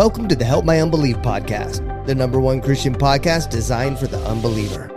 Welcome to the Help My Unbelief podcast, the #1 Christian podcast designed for the unbeliever.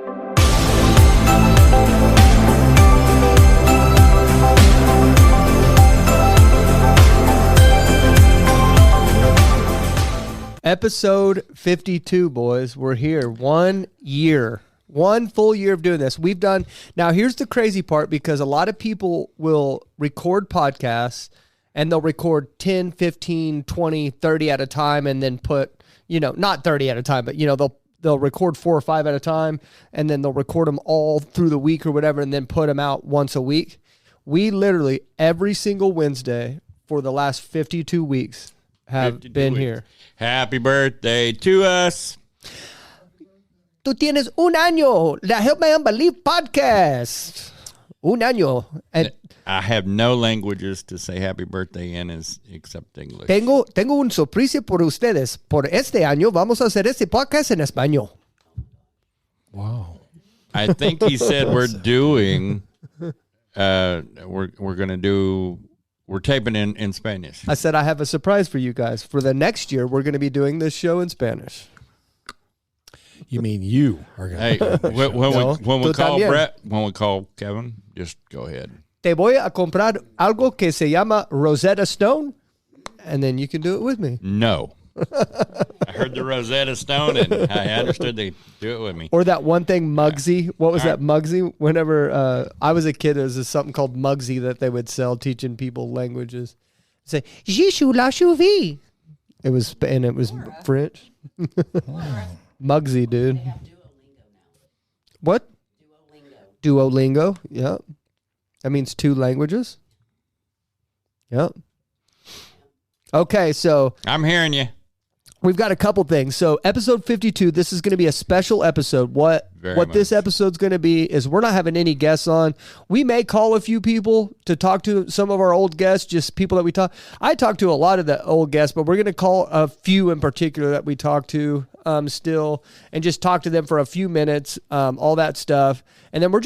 Episode 52, boys. We're here. 1 year. 1 full year of doing this. We've done... Now, here's the crazy part, because a lot of people will record podcasts and they'll record 10, 15, 20, 30 at a time and then put, not 30 at a time, but, they'll record 4 or 5 at a time and then they'll record them all through the week or whatever and then put them out once a week. We literally, every single Wednesday for the last 52 weeks have been here. Happy birthday to us. Tú tienes un año. La Help My Unbelief podcast. Un año. And I have no languages to say happy birthday in except English. Tengo un sorpresa por ustedes. Por este año vamos a hacer este podcast en español. Wow. I think he said we're doing, we're taping in Spanish. I said I have a surprise for you guys. For the next year, we're going to be doing this show in Spanish. You mean you are going Hey, to... when we call también. Brett, when we call Kevin, just go ahead. Te voy a comprar algo que se llama Rosetta Stone, and then you can do it with me. No. I heard the Rosetta Stone, and I understood they do it with me. Or that one thing, Muggsy. What was that, Muggsy? Whenever I was a kid, there was something called Muggsy that they would sell, teaching people languages. Say, "Jishu la chouvi." It was French. Muggsy, dude. What? Duolingo. Yep. That means 2 languages. Yep. Okay, so I'm hearing you. we've got a couple things. So episode 52, this is going to be a special episode. What this episode's going to be is we're not having any guests on. We may call a few people to talk to some of our old guests, just people that we talk. I talk to a lot of the old guests, but we're going to call a few in particular that we talk to still and just talk to them for a few minutes, all that stuff. And then we're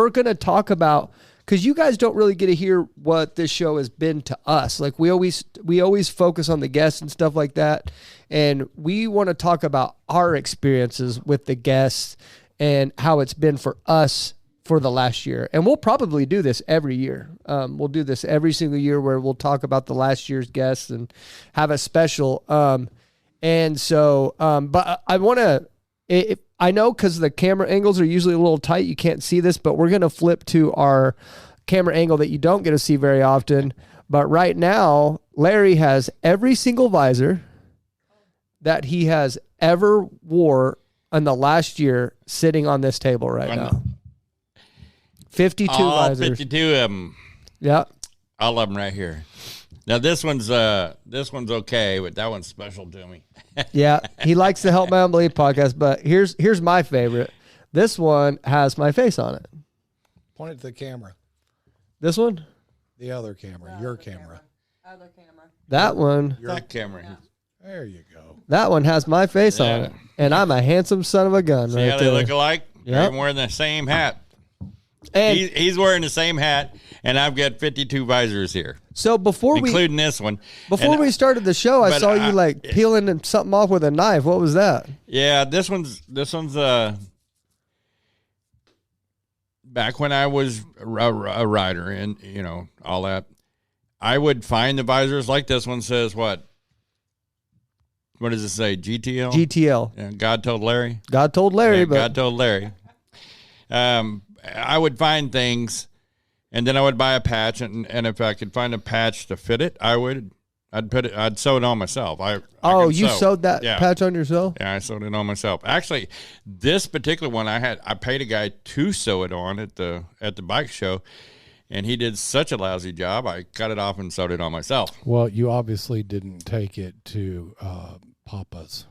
going to talk about, because you guys don't really get to hear what this show has been to us. Like we always focus on the guests and stuff like that. And we want to talk about our experiences with the guests and how it's been for us for the last year. And we'll probably do this every year. We'll do this every single year where we'll talk about the last year's guests and have a special. But I want to, I know because the camera angles are usually a little tight, you can't see this, but we're going to flip to our camera angle that you don't get to see very often. But right now, Larry has every single visor that he has ever wore in the last year sitting on this table right now. 52 all visors. 52 of them. Yeah. All of them right here. Now this one's okay, but that one's special to me. Yeah, he likes to Help My Unbelief podcast, but here's my favorite. This one has my face on it. Point it to the camera. This one? The other camera. Your camera. Other camera. That one. That camera. There you go. That one has my face on it. And I'm a handsome son of a gun. See right how there. they look alike? Yep. They're wearing the same hat. And He's wearing the same hat, and I've got 52 visors here, so before including this one. we started the show, I but saw you peeling something off with a knife. What was that? Yeah, this one's back when I was a rider and all that. I would find the visors like this one says what? What does it say? GTL. GTL. Yeah, God told Larry. God told Larry, Yeah, but God told Larry. I would find things, and then I would buy a patch, and if I could find a patch to fit it, I'd sew it on myself. You sewed that patch on yourself? Yeah, I sewed it on myself. Actually, this particular one I paid a guy to sew it on at the bike show, and he did such a lousy job. I cut it off and sewed it on myself. Well, you obviously didn't take it to Papa's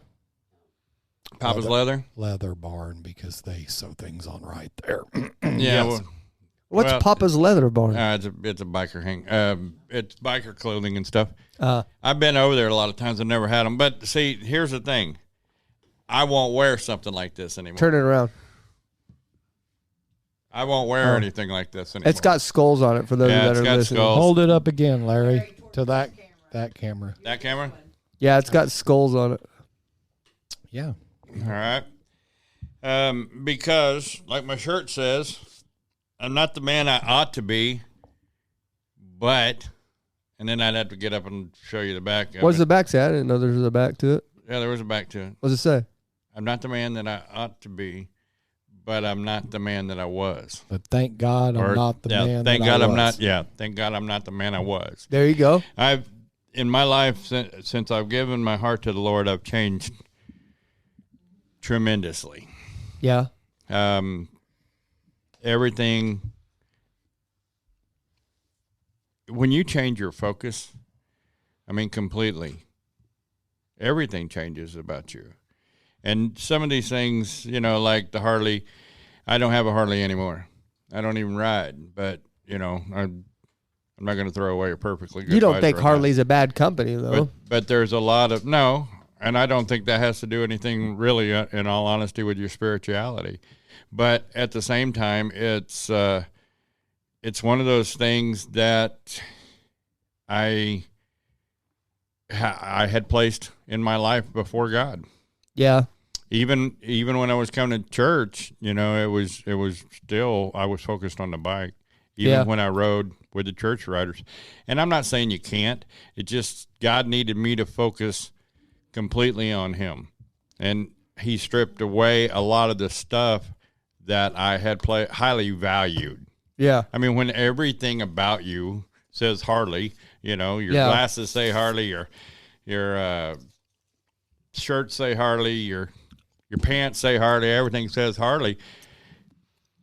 leather barn, because they sew things on right there. Yeah. Yes. What's Papa's Leather Barn? It's a biker hang. It's biker clothing and stuff. I've been over there a lot of times. I've never had them. But see, here's the thing. I won't wear something like this anymore. Turn it around. I won't wear anything like this anymore. It's got skulls on it for those that are listening. Skulls. Hold it up again, Larry, to that camera. That camera? Yeah, it's got skulls on it. Yeah. All right. Because, like my shirt says, I'm not the man I ought to be, but, and then I'd have to get up and show you the back. What's the back say? I didn't know there was a back to it. Yeah, there was a back to it. What's it say? I'm not the man that I ought to be, but I'm not the man that I was. But thank God I'm not the man thank that God I I'm was. not. Yeah, thank God I'm not the man I was. There you go. I've in my life since I've given my heart to the Lord, I've changed tremendously. Yeah. Everything. When you change your focus, I mean, completely, everything changes about you. And some of these things, you know, like the Harley, I don't have a Harley anymore. I don't even ride, but, you know, I'm not going to throw away a perfectly good You don't visor think on Harley's a bad company, though? But there's a lot of, no, and I don't think that has to do anything really, in all honesty, with your spirituality. But at the same time, it's one of those things that I had placed in my life before God. Yeah. Even when I was coming to church, you know, it was still, I was focused on the bike. Even when I rode with the church riders. And I'm not saying you can't. It just, God needed me to focus completely on him. And he stripped away a lot of the stuff that I had highly valued. Yeah. I mean, when everything about you says Harley, you know, your glasses say Harley, your shirts say Harley, your pants say Harley, everything says Harley.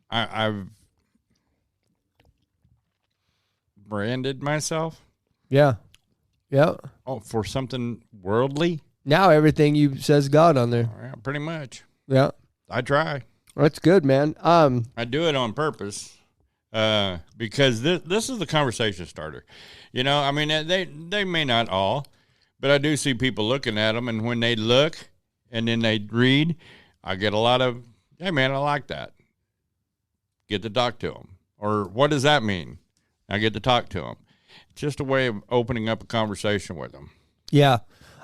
I've branded myself. Yeah. Yeah. Oh, for something worldly? Now everything you says God on there. Yeah, pretty much. Yeah. I try. That's good, man. I do it on purpose because this is the conversation starter. You know, I mean, they may not all, but I do see people looking at them, and when they look and then they read, I get a lot of, hey, man, I like that. Get to talk to them. Or what does that mean? I get to talk to them. It's just a way of opening up a conversation with them. Yeah.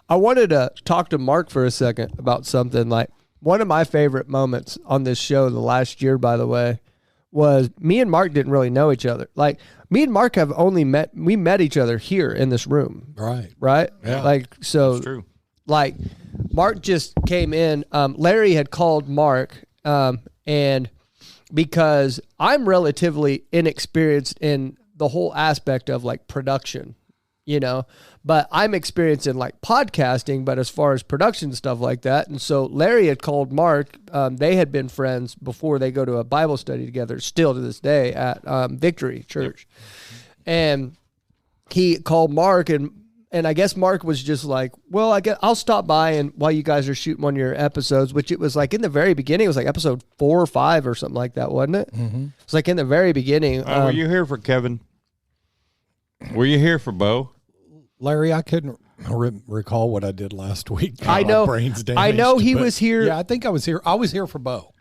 I wanted to talk to Mark for a second about something. Like, one of my favorite moments on this show the last year, by the way, was me and Mark didn't really know each other. Like, me and Mark have only met each other here in this room. Right. Right? Yeah. Like, so, That's true. Like, Mark just came in. Larry had called Mark, and because I'm relatively inexperienced in the whole aspect of like production, you know, but I'm experienced in like podcasting, but as far as production stuff like that. And so Larry had called Mark. They had been friends before they go to a Bible study together, still to this day at Victory Church. Yep. And he called Mark, and I guess Mark was just like, well, I guess I'll stop by and while you guys are shooting one of your episodes, which it was like in the very beginning, it was like episode 4 or 5 or something like that, wasn't it? Mm-hmm. It's like in the very beginning. Were you here for Kevin? Were you here for Bo? Larry, I couldn't recall what I did last week. I know. My brain's damaged, I know he was here. Yeah, I think I was here. I was here for Bo.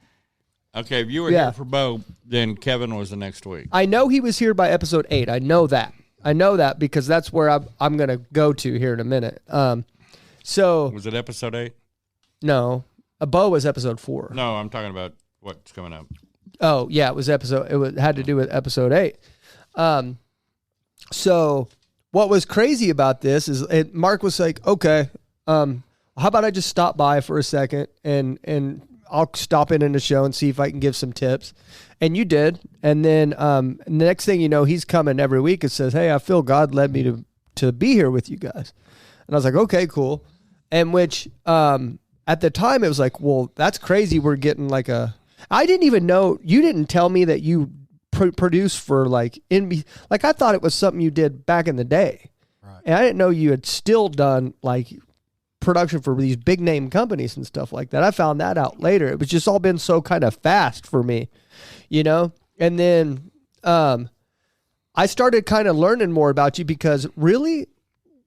Okay, if you were here for Bo, then Kevin was the next week. I know he was here by episode 8. I know that because that's where I'm going to go to here in a minute. So was it episode 8? No, Bo was episode 4. No, I'm talking about what's coming up. Oh yeah, it had to do with episode 8. So what was crazy about this is Mark was like, okay, how about I just stop by for a second and I'll stop in the show and see if I can give some tips. And you did. And then the next thing you know, he's coming every week and says, hey, I feel God led me to be here with you guys. And I was like, okay, cool. And which at the time it was like, well, that's crazy. We're getting like I didn't even know, you didn't tell me that you produce for like I thought it was something you did back in the day. Right. And I didn't know you had still done like production for these big name companies and stuff like that. I found that out later. It was just all been so kind of fast for me, you know? And then I started kind of learning more about you because really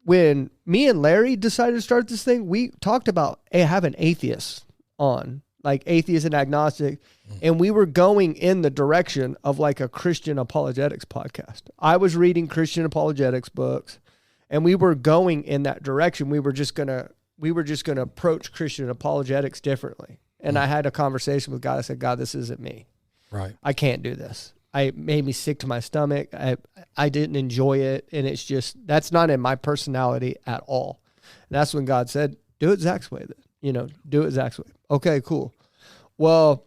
when me and Larry decided to start this thing, we talked about having atheists on, like atheist and agnostic. And we were going in the direction of like a Christian apologetics podcast. I was reading Christian apologetics books and we were going in that direction. We were just gonna approach Christian apologetics differently. And I had a conversation with God. I said, God, this isn't me. Right. I can't do this. It made me sick to my stomach. I didn't enjoy it. And it's just, that's not in my personality at all. And that's when God said, do it Zach's way then. Do it Zach's way. Okay, cool. Well,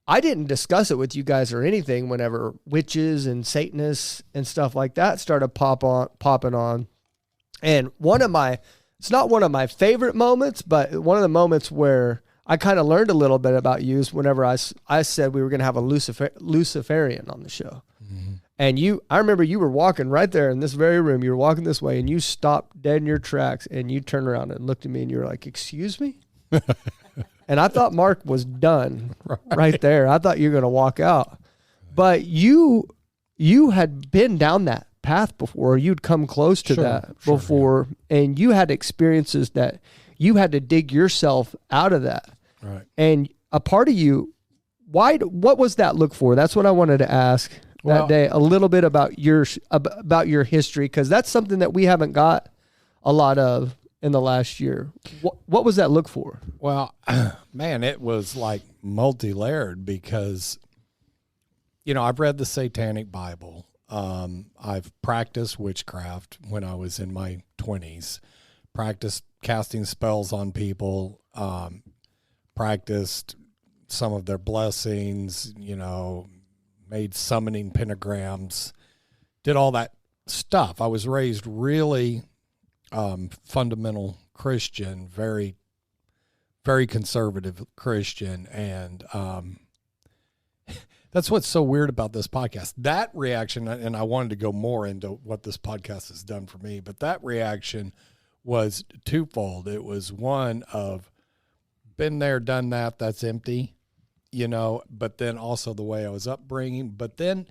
I didn't discuss it with you guys or anything whenever witches and Satanists and stuff like that started popping on. And it's not one of my favorite moments, but one of the moments where I kind of learned a little bit about you is whenever I said we were going to have a Luciferian on the show. Mm-hmm. And I remember you were walking right there in this very room. You were walking this way and you stopped dead in your tracks and you turned around and looked at me and you were like, excuse me? And I thought Mark was done right there. I thought you were going to walk out. But you had been down that path before. You'd come close to that before. Yeah. And you had experiences that you had to dig yourself out of that. Right. And a part of you, what was that look for? That's what I wanted to ask that day, a little bit about your history, because that's something that we haven't got a lot of in the last year. What was that look for? Well, man, it was like multi-layered because, I've read the Satanic Bible. I've practiced witchcraft when I was in my 20s, practiced casting spells on people, practiced some of their blessings, made summoning pentagrams, did all that stuff. I was raised really fundamental Christian, very, very conservative Christian. And that's what's so weird about this podcast. That reaction, and I wanted to go more into what this podcast has done for me, but that reaction was twofold. It was one of been there, done that, that's empty, but then also the way I was upbringing, but then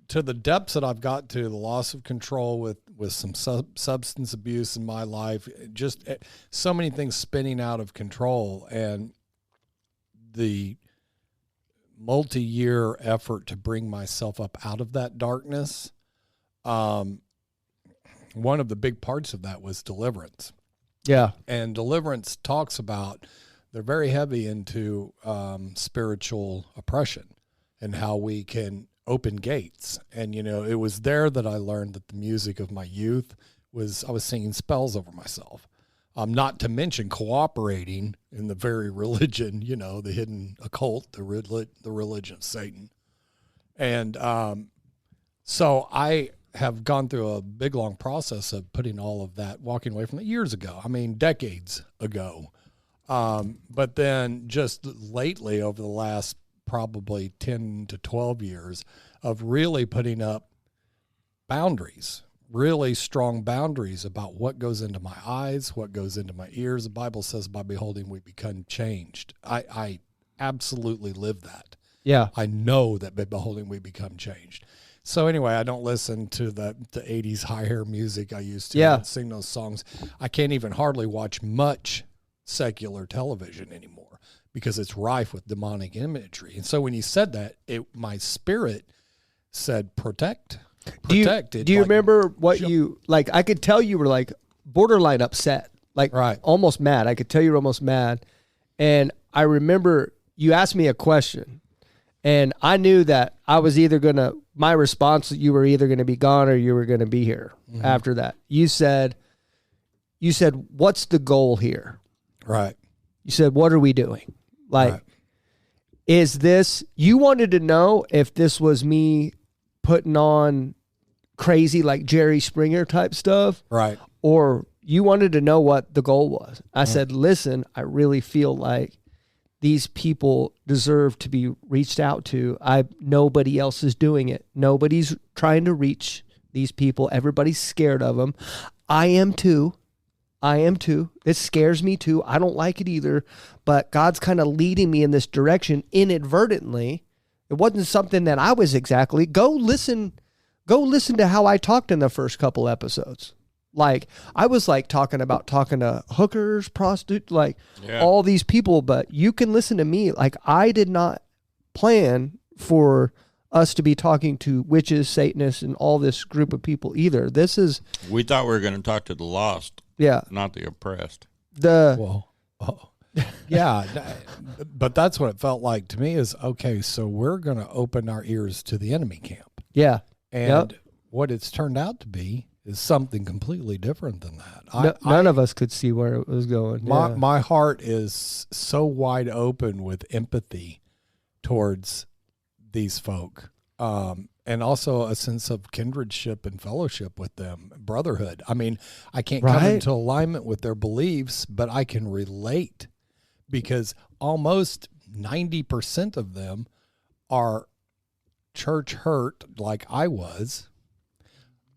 to the depths that I've got to, the loss of control with some substance abuse in my life, just so many things spinning out of control, and the multi-year effort to bring myself up out of that darkness. One of the big parts of that was deliverance. Yeah. And deliverance talks about, they're very heavy into spiritual oppression and how we can open gates. And, it was there that I learned that the music of my youth I was singing spells over myself. Not to mention cooperating in the very religion, the hidden occult, the religion of Satan. And so I have gone through a big, long process of putting all of that, walking away from it years ago. I mean, decades ago. But then just lately, over the last probably 10 to 12 years of really putting up boundaries, really strong boundaries about what goes into my eyes, what goes into my ears. The Bible says by beholding we become changed. I absolutely live that. Yeah. I know that by beholding we become changed. So anyway, I don't listen to the 80s high hair music I used to. Yeah. I don't sing those songs. I can't even hardly watch much secular television anymore because it's rife with demonic imagery. And so when you said that, my spirit said protect. Do you remember what you, like, I could tell you were like borderline upset, like right. Almost mad. I could tell you were almost mad. And I remember you asked me a question and I knew that I was my response, you were either going to be gone or you were going to be here. Mm-hmm. After that. You said, what's the goal here? Right. You said, what are we doing? Like, right. Is this, you wanted to know if this was me putting on crazy, like Jerry Springer type stuff. Right. Or you wanted to know what the goal was. I said, listen, I really feel like these people deserve to be reached out to. Nobody else is doing it. Nobody's trying to reach these people. Everybody's scared of them. I am too. It scares me too. I don't like it either, but God's kind of leading me in this direction inadvertently. It wasn't something that I was exactly. Go listen to how I talked in the first couple episodes. Like, I was like talking to hookers, prostitutes, like all these people, but you can listen to me. Like, I did not plan for us to be talking to witches, Satanists, and all this group of people either. This is... We thought we were going to talk to the lost, not the oppressed. Yeah, but that's what it felt like to me is, okay, so we're going to open our ears to the enemy camp. Yeah. And what it's turned out to be is something completely different than that. None of us could see where it was going. My heart is so wide open with empathy towards these folk, and also a sense of kindredship and fellowship with them, brotherhood. I mean, I can't come into alignment with their beliefs, but I can relate because almost 90% of them are church hurt like I was,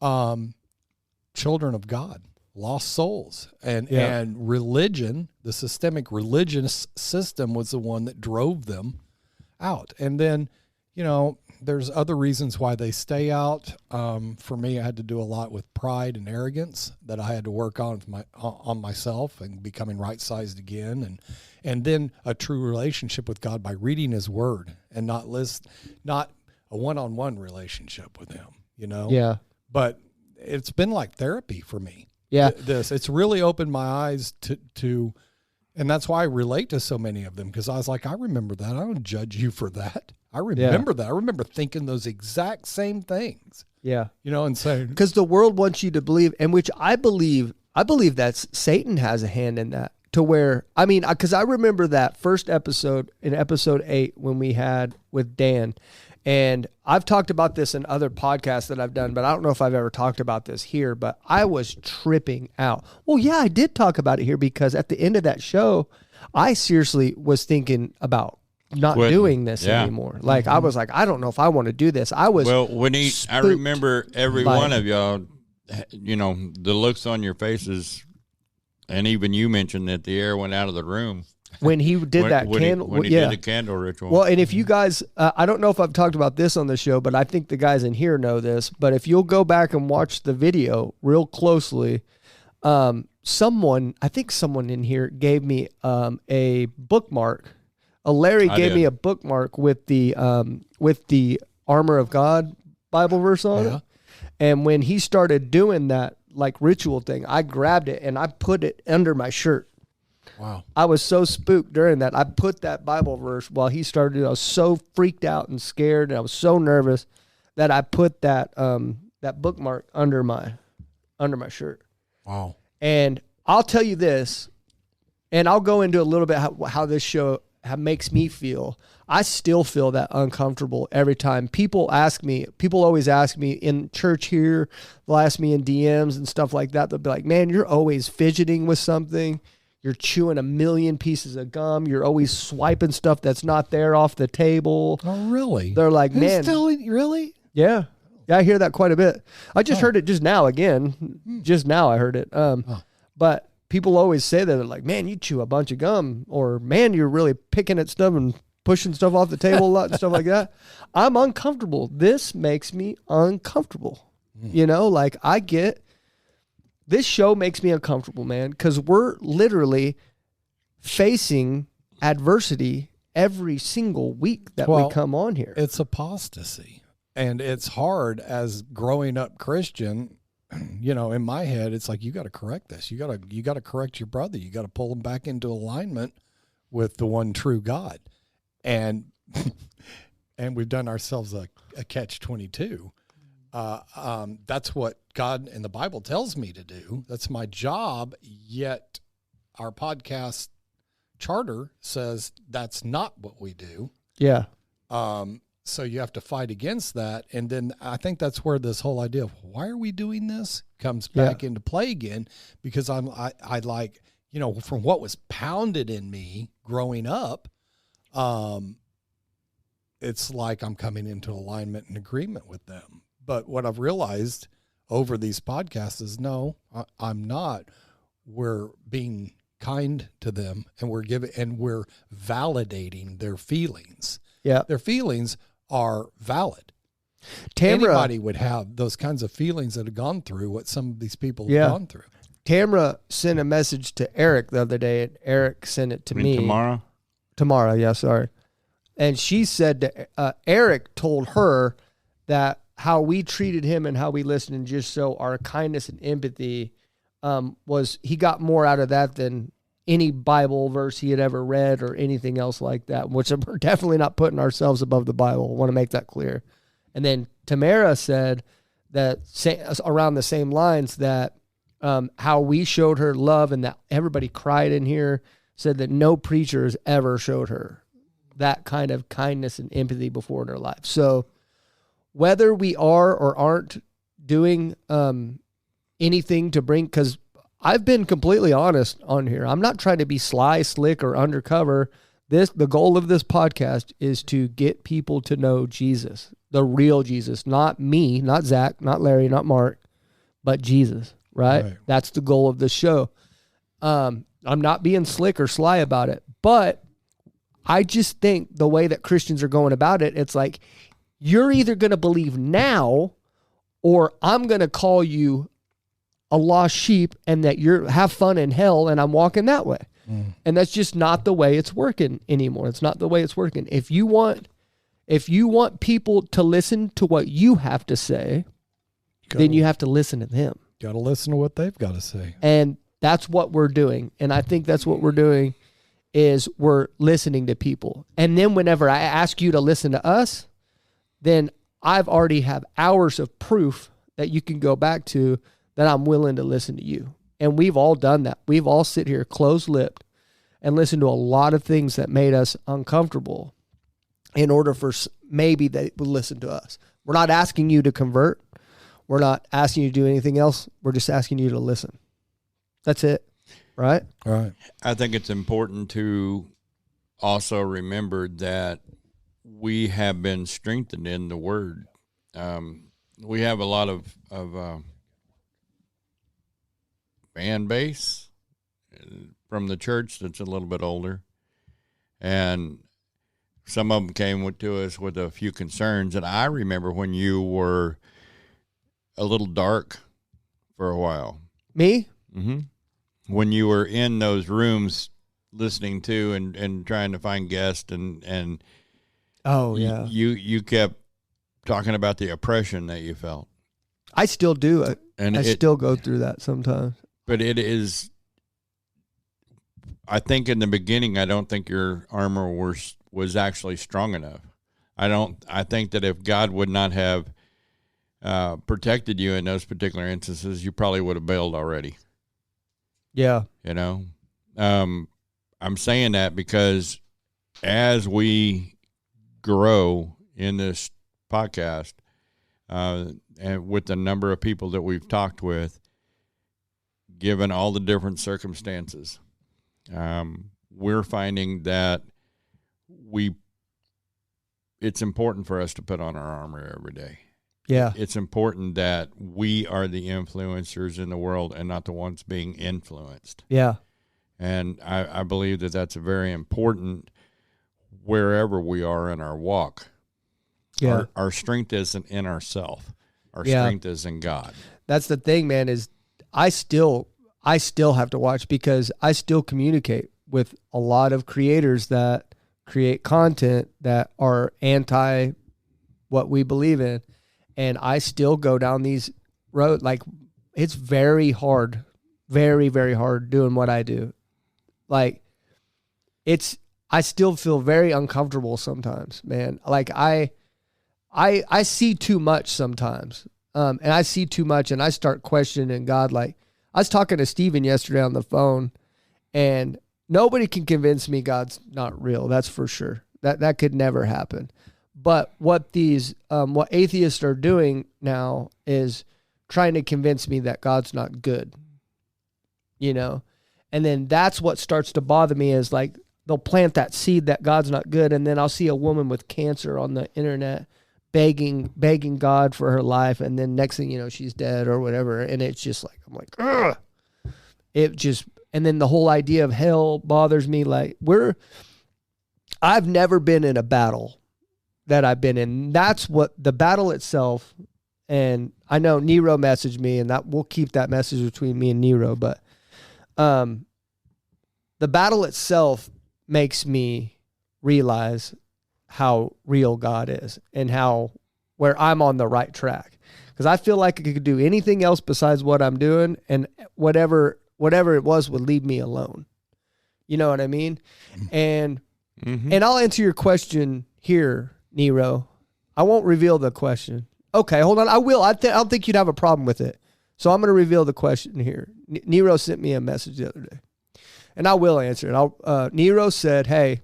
children of God, lost souls, and religion, the systemic religious system was the one that drove them out. And then, there's other reasons why they stay out. For me, I had to do a lot with pride and arrogance that I had to work on myself and becoming right-sized again. And then a true relationship with God by reading his word and not a one-on-one relationship with him, Yeah. But it's been like therapy for me. Yeah. It's really opened my eyes to, and that's why I relate to so many of them, because I was like, I remember that. I don't judge you for that. I remember that. I remember thinking those exact same things. Yeah. And saying, because the world wants you to believe, and which I believe that Satan has a hand in that, to where, because I remember that first episode in episode 8 when we had with Dan, and I've talked about this in other podcasts that I've done, but I don't know if I've ever talked about this here, but I was tripping out. Well, yeah, I did talk about it here because at the end of that show, I seriously was thinking about not doing this anymore. Like, I was like, I don't know if I want to do this. I was I remember every one of y'all, the looks on your faces, and even you mentioned that the air went out of the room. When he did candle, when he did the candle ritual. Well, and if you guys, I don't know if I've talked about this on the show, but I think the guys in here know this. But if you'll go back and watch the video real closely, someone in here gave me a bookmark. Larry gave me a bookmark with the Armor of God Bible verse on it. And when he started doing that like ritual thing, I grabbed it and I put it under my shirt. Wow. I was so spooked during that. I put that Bible verse while he started. I was so freaked out and scared, and I was so nervous that I put that bookmark under my shirt. Wow. And I'll tell you this, and I'll go into a little bit how this show makes me feel. I still feel that uncomfortable every time. People always ask me in church here, they'll ask me in DMs and stuff like that. They'll be like, man, you're always fidgeting with something. You're chewing a million pieces of gum. You're always swiping stuff that's not there off the table. Oh, really? They're like, man. Really? Yeah. Yeah, I hear that quite a bit. I just heard it just now again. Just now I heard it. But people always say that. They're like, man, you chew a bunch of gum. Or, man, you're really picking at stuff and pushing stuff off the table a lot and stuff like that. I'm uncomfortable. This makes me uncomfortable. Like this show makes me uncomfortable, man, because we're literally facing adversity every single week that we come on here. It's apostasy. And it's hard as growing up Christian. In my head, it's like, you got to correct this. You got to correct your brother. You got to pull him back into alignment with the one true God. And we've done ourselves a catch-22. That's what God and the Bible tells me to do. That's my job. Yet our podcast charter says that's not what we do. Yeah. So you have to fight against that. And then I think that's where this whole idea of why are we doing this comes back into play again, because I like, from what was pounded in me growing up, it's like I'm coming into alignment and agreement with them. But what I've realized over these podcasts is no, I'm not. We're being kind to them, and we're validating their feelings. Yeah. Their feelings are valid. Tamra, anybody would have those kinds of feelings that have gone through what some of these people have gone through. Tamra sent a message to Eric the other day, and Eric sent it to me. Tomorrow? Tomorrow, yeah, sorry. And she said that Eric told her that how we treated him and how we listened and just so our kindness and empathy was he got more out of that than any Bible verse he had ever read or anything else like that, which we're definitely not putting ourselves above the Bible. I want to make that clear. And then Tamara said that around the same lines that how we showed her love and that everybody cried in here, said that no preacher has ever showed her that kind of kindness and empathy before in her life. So whether we are or aren't doing anything to bring, because I've been completely honest on here. I'm not trying to be sly, slick, or undercover. The goal of this podcast is to get people to know Jesus, the real Jesus, not me, not Zach, not Larry, not Mark, but Jesus, right? That's the goal of this show. I'm not being slick or sly about it, but I just think the way that Christians are going about it, it's like, you're either going to believe now or I'm going to call you a lost sheep and that you're have fun in hell and I'm walking that way. And that's just not the way it's working anymore. It's not the way it's working. If you want people to listen to what you have to say, then you have to listen to them. Got to listen to what they've got to say. And that's what we're doing. And I think that's what we're doing is we're listening to people. And then whenever I ask you to listen to us, then I've already have hours of proof that you can go back to that I'm willing to listen to you. And we've all done that. We've all sit here closed-lipped and listened to a lot of things that made us uncomfortable in order for maybe they would listen to us. We're not asking you to convert. We're not asking you to do anything else. We're just asking you to listen. That's it, right? All right. I think it's important to also remember that we have been strengthened in the Word. We have a lot of fan base from the church that's a little bit older, and some of them came to us with a few concerns. And I remember when you were a little dark for a while. Me? Mm-hmm. When you were in those rooms listening to and trying to find guests and oh yeah, you kept talking about the oppression that you felt. I still do. And I still go through that sometimes. But it is, I think in the beginning, I don't think your armor was actually strong enough. I think that if God would not have protected you in those particular instances, you probably would have bailed already. Yeah. You know, I'm saying that because as we grow in this podcast, and with the number of people that we've talked with, given all the different circumstances, we're finding that it's important for us to put on our armor every day. Yeah. It's important that we are the influencers in the world and not the ones being influenced. Yeah. And I believe that that's very important wherever we are in our walk. Yeah. Our strength isn't in ourselves. Our strength is in God. That's the thing, man, is I still have to watch because I still communicate with a lot of creators that create content that are anti what we believe in. And I still go down these roads. Like, it's very hard, very, very hard doing what I do. Like, I still feel very uncomfortable sometimes, man. Like, I see too much sometimes. And I see too much and I start questioning God. Like, I was talking to Steven yesterday on the phone, and nobody can convince me God's not real. That's for sure. That could never happen. But what what atheists are doing now is trying to convince me that God's not good, you know? And then that's what starts to bother me is like, they'll plant that seed that God's not good. And then I'll see a woman with cancer on the internet begging God for her life. And then next thing you know, she's dead or whatever. And it's just like, I'm like, ugh. And then the whole idea of hell bothers me. Like, I've never been in a battle that I've been in. That's what the battle itself. And I know Nero messaged me, and that we'll keep that message between me and Nero. But the battle itself makes me realize how real God is and where I'm on the right track. Because I feel like I could do anything else besides what I'm doing, and whatever it was would leave me alone. You know what I mean? And I'll answer your question here, Nero. I won't reveal the question. Okay, hold on. I will. I don't think you'd have a problem with it. So I'm going to reveal the question here. Nero sent me a message the other day, and I will answer it. Nero said, hey,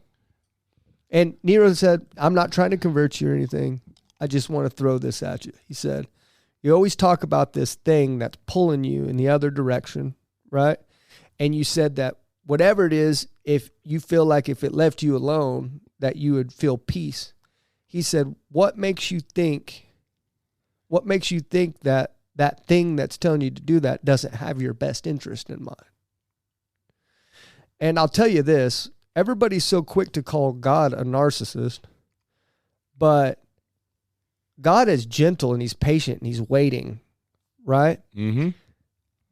and Nero said, I'm not trying to convert you or anything. I just want to throw this at you. He said, you always talk about this thing that's pulling you in the other direction, right? And you said that whatever it is, if you feel like if it left you alone, that you would feel peace. He said, what makes you think that that thing that's telling you to do that doesn't have your best interest in mind? And I'll tell you this, everybody's so quick to call God a narcissist, but God is gentle and he's patient and he's waiting, right? Mm-hmm.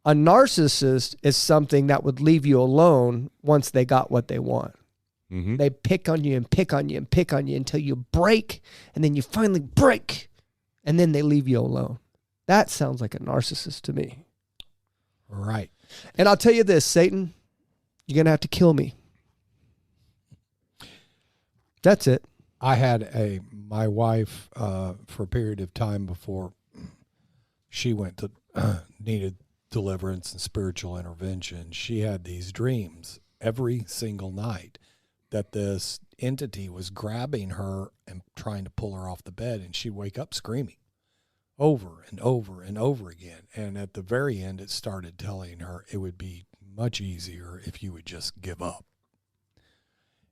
A narcissist is something that would leave you alone once they got what they want. Mm-hmm. They pick on you and pick on you and pick on you until you break, and then you finally break, and then they leave you alone. That sounds like a narcissist to me. Right. And I'll tell you this, Satan, you're going to have to kill me. That's it. I had my wife for a period of time before she went to needed deliverance and spiritual intervention. She had these dreams every single night that this entity was grabbing her and trying to pull her off the bed, and she'd wake up screaming over and over and over again. And at the very end, it started telling her it would be much easier if you would just give up.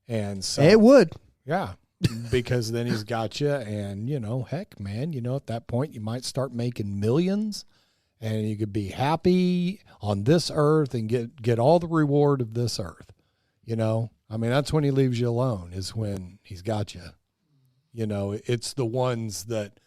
And so It would. yeah, because then he's got you, and, heck, man, at that point you might start making millions, and you could be happy on this earth and get all the reward of this earth. That's when he leaves you alone, is when he's got you. It's the ones that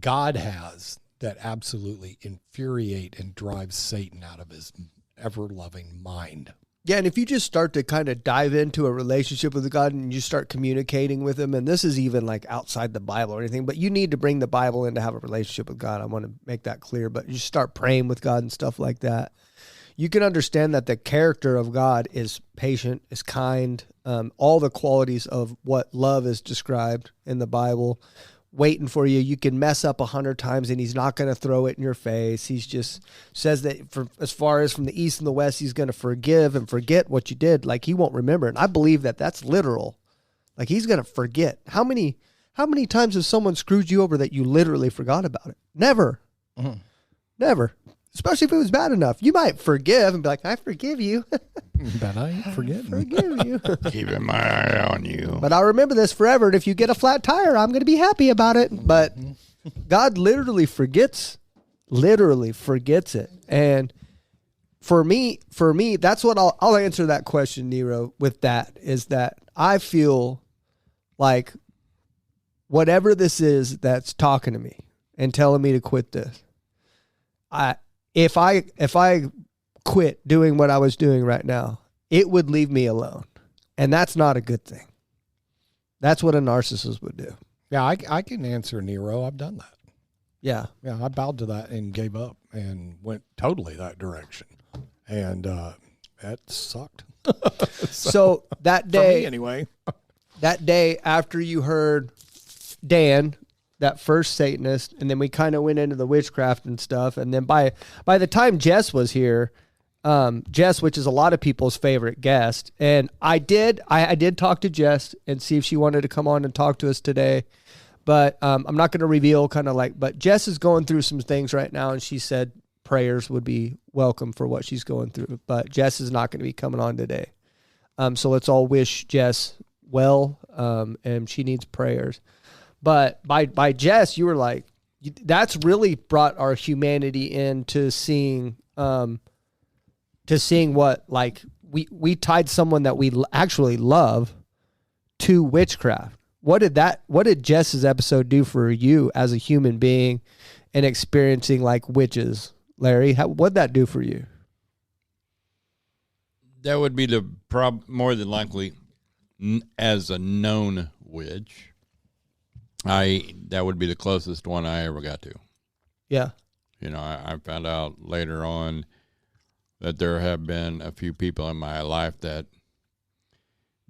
God has that absolutely infuriate and drive Satan out of his ever-loving mind. Yeah, and if you just start to kind of dive into a relationship with God and you start communicating with him, and this is even like outside the Bible or anything, but you need to bring the Bible in to have a relationship with God. I want to make that clear, but you start praying with God and stuff like that. You can understand that the character of God is patient, is kind, all the qualities of what love is described in the Bible, waiting for you. You can mess up 100 times and he's not going to throw it in your face. He's just says that for as far as from the east and the west, he's going to forgive and forget what you did. Like he won't remember. And I believe that that's literal. Like he's going to forget. How many times has someone screwed you over that you literally forgot about it? Never. Mm-hmm. Never. Especially if it was bad enough. You might forgive and be like, I forgive you. But I ain't forgetting. Forgive you. Keeping my eye on you. But I'll remember this forever. And if you get a flat tire, I'm going to be happy about it. But God literally forgets it. And for me, that's what I'll answer that question, Nero, with that, is that I feel like whatever this is that's talking to me and telling me to quit this, if I quit doing what I was doing right now, it would leave me alone. And that's not a good thing. That's what a narcissist would do. Yeah, I can answer Nero. I've done that. Yeah. Yeah, I bowed to that and gave up and went totally that direction. And that sucked. So that day, for me anyway. that day after you heard Dan, that first Satanist, and then we kind of went into the witchcraft and stuff. And then by the time Jess was here, Jess, which is a lot of people's favorite guest, and I did talk to Jess and see if she wanted to come on and talk to us today. But I'm not going to reveal but Jess is going through some things right now, and she said prayers would be welcome for what she's going through. But Jess is not going to be coming on today. So let's all wish Jess well, and she needs prayers. But by Jess, you were like, that's really brought our humanity into seeing what, like, we tied someone that we actually love to witchcraft. What did Jess's episode do for you as a human being and experiencing like witches, Larry? What'd that do for you? That would be more than likely as a known witch, that would be the closest one I ever got to. Yeah. You know, I found out later on that there have been a few people in my life that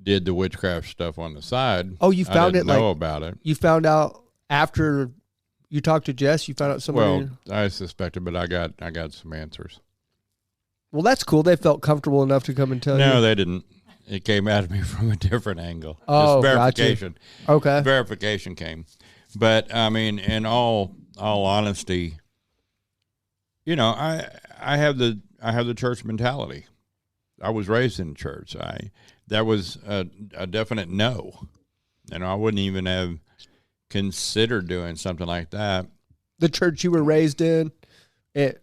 did the witchcraft stuff on the side. Oh, you found I didn't know about it. You found out after you talked to Jess. You found out somebody. Well, I suspected, but I got some answers. Well, that's cool. They felt comfortable enough to come and tell you. No, they didn't. It came at me from a different angle. Oh, just verification. Gotcha. Okay. Verification came. But I mean, in all honesty, you know, I have the church mentality. I was raised in church. That was a definite no. You know, I wouldn't even have considered doing something like that. The church you were raised in, it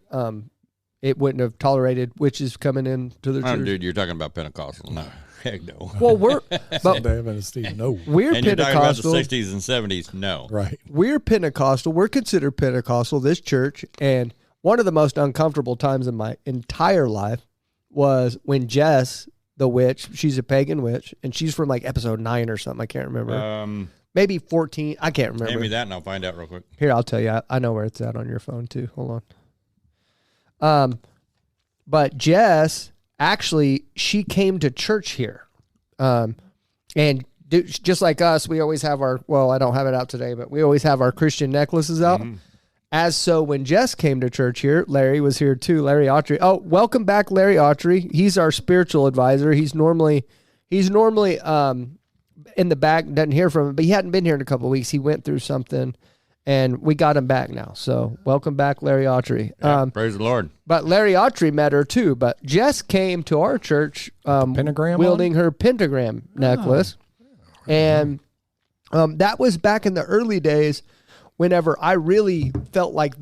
wouldn't have tolerated witches coming into the church. Dude, you're talking about Pentecostal. No, heck no. Well, we're no. We're and you're talking about the Pentecostal. 60s and 70s. No, Right. We're Pentecostal. We're considered Pentecostal, this church. And one of the most uncomfortable times in my entire life was when Jess, the witch, she's a pagan witch, and she's from like episode 9 or something. I can't remember. Maybe 14. I can't remember. Hand me that and I'll find out real quick. Here, I'll tell you. I know where it's at on your phone too. Hold on. But Jess, actually, she came to church here. And just like us, we always have I don't have it out today, but we always have our Christian necklaces out. Mm-hmm. As so when Jess came to church here, Larry was here too, Larry Autry. Oh, welcome back, Larry Autry. He's our spiritual advisor. He's normally in the back, doesn't hear from him, but he hadn't been here in a couple of weeks. He went through something, and we got him back now. So welcome back, Larry Autry. Yeah, praise the Lord. But Larry Autry met her too. But Jess came to our church pentagram wielding her pentagram necklace. And that was back in the early days whenever I really felt like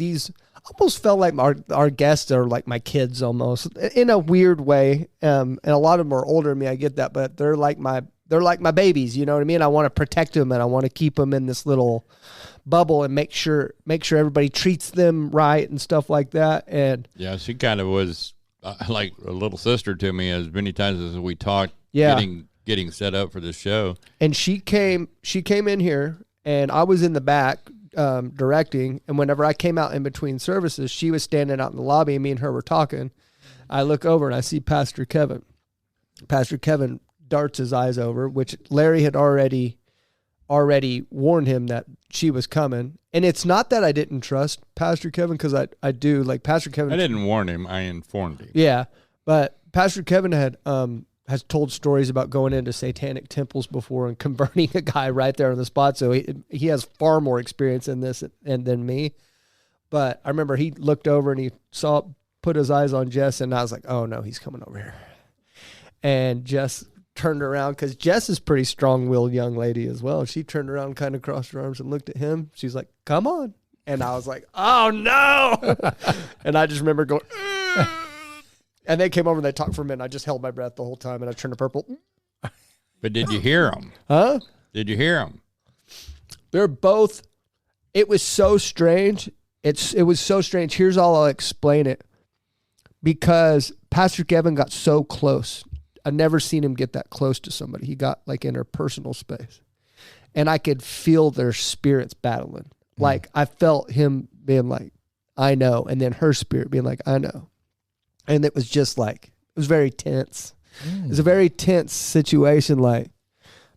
almost felt like our guests are like my kids almost in a weird way. And a lot of them are older than me. I get that, but they're like my babies. You know what I mean? I want to protect them and I want to keep them in this little bubble and make sure everybody treats them right and stuff like that. And yeah, she kind of was like a little sister to me as many times as we talked. Yeah. Getting set up for this show. And she came in here and I was in the back directing, and whenever I came out in between services, she was standing out in the lobby and me and her were talking. I look over and I see Pastor Kevin. Pastor Kevin darts his eyes over, which Larry had already warned him that she was coming. And it's not that I didn't trust Pastor Kevin, because I do. Like Pastor Kevin, I didn't warn him, I informed him. Yeah, but Pastor Kevin has told stories about going into satanic temples before and converting a guy right there on the spot. So he has far more experience in this than me. But I remember he looked over and he put his eyes on Jess, and I was like, oh no, he's coming over here. And Jess turned around, because Jess is a pretty strong-willed young lady as well. She turned around, kind of crossed her arms and looked at him. She's like, come on. And I was like, oh no. And I just remember going, and they came over and they talked for a minute. I just held my breath the whole time, and I turned to purple. But did you hear them? Huh? Did you hear them? They're both. It was so strange. It was so strange. Here's all I'll explain it. Because Pastor Kevin got so close. I've never seen him get that close to somebody. He got like in her personal space. And I could feel their spirits battling. Like I felt him being like, I know. And then her spirit being like, I know. And it was just like, it was very tense. It was a very tense situation. Like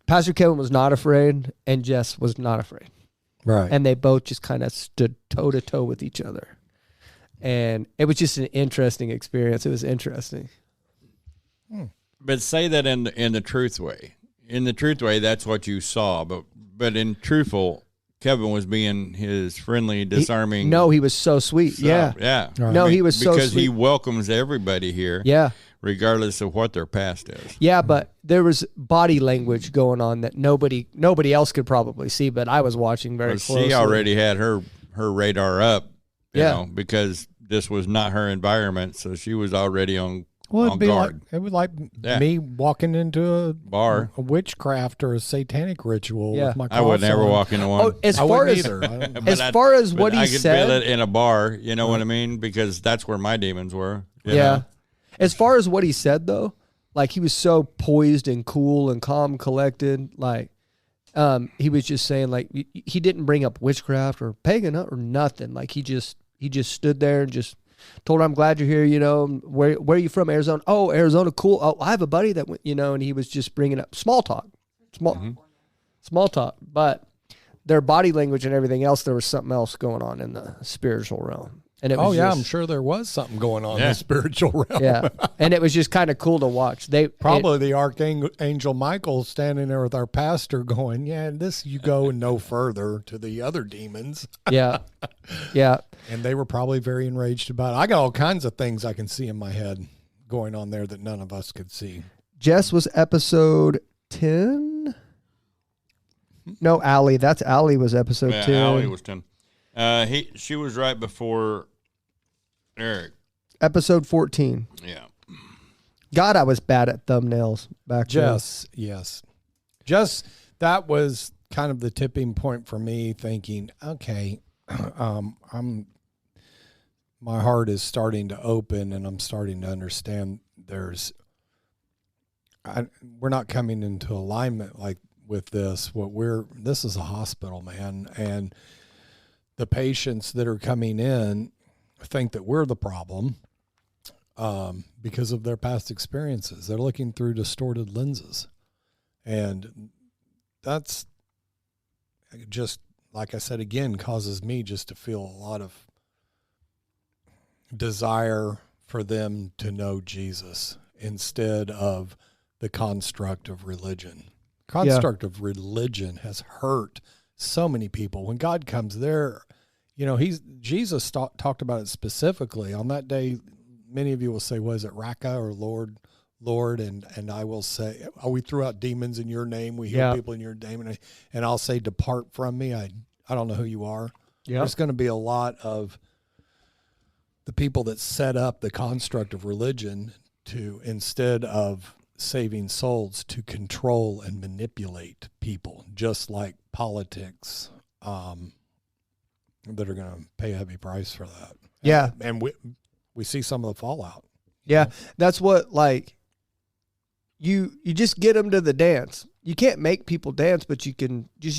Pastor Kevin was not afraid and Jess was not afraid. Right. And they both just kind of stood toe to toe with each other. And it was just an interesting experience. It was interesting. But say that in the truth way. In the truth way, that's what you saw. But in truthful, Kevin was being his friendly, disarming. He was so sweet. Yeah. Yeah. Right. No, he was so sweet. Because he welcomes everybody here. Yeah. Regardless of what their past is. Yeah, but there was body language going on that nobody else could probably see, but I was watching very closely. She already had her radar up, you know, because this was not her environment, so she was already on guard. It was like me walking into a bar, a witchcraft or a satanic ritual with my I would never walk into one. As far as what he said, I could feel it in a bar, you know what I mean? Because that's where my demons were. Yeah. As far as what he said, though, like he was so poised and cool and calm, collected. Like, he was just saying, like, he didn't bring up witchcraft or pagan or nothing. Like, he just stood there and just told her, I'm glad you're here. You know, where are you from? Arizona. Oh, Arizona. Cool. Oh, I have a buddy that went, you know, and he was just bringing up small talk, small talk. But their body language and everything else, there was something else going on in the spiritual realm. And it was I'm sure there was something going on in the spiritual realm. Yeah, and it was just kind of cool to watch. The Archangel Michael standing there with our pastor going, yeah, you go no further to the other demons. Yeah, yeah. And they were probably very enraged about it. I got all kinds of things I can see in my head going on there that none of us could see. Jess was episode 10. No, Allie. That's Allie was episode 10. Allie was 10. She was right before Eric. Episode 14. Yeah. God, I was bad at thumbnails back then. Yes. Just that was kind of the tipping point for me, thinking, okay, my heart is starting to open, and I'm starting to understand we're not coming into alignment like with this. This is a hospital, man, and the patients that are coming in think that we're the problem because of their past experiences. They're looking through distorted lenses. And that's just, like I said again, causes me just to feel a lot of desire for them to know Jesus instead of the construct of religion. Construct of religion has hurt so many people. When God comes there, you know, Jesus talked about it specifically. On that day, many of you will say, was it Raka or Lord? And I will say, we threw out demons in your name. We heal people in your name. And I'll say, depart from me. I don't know who you are. Yep. There's going to be a lot of the people that set up the construct of religion to, instead of saving souls, to control and manipulate people, just like politics, that are going to pay a heavy price for that. Yeah. And we see some of the fallout. Yeah. That's what, like, you just get them to the dance. You can't make people dance, but you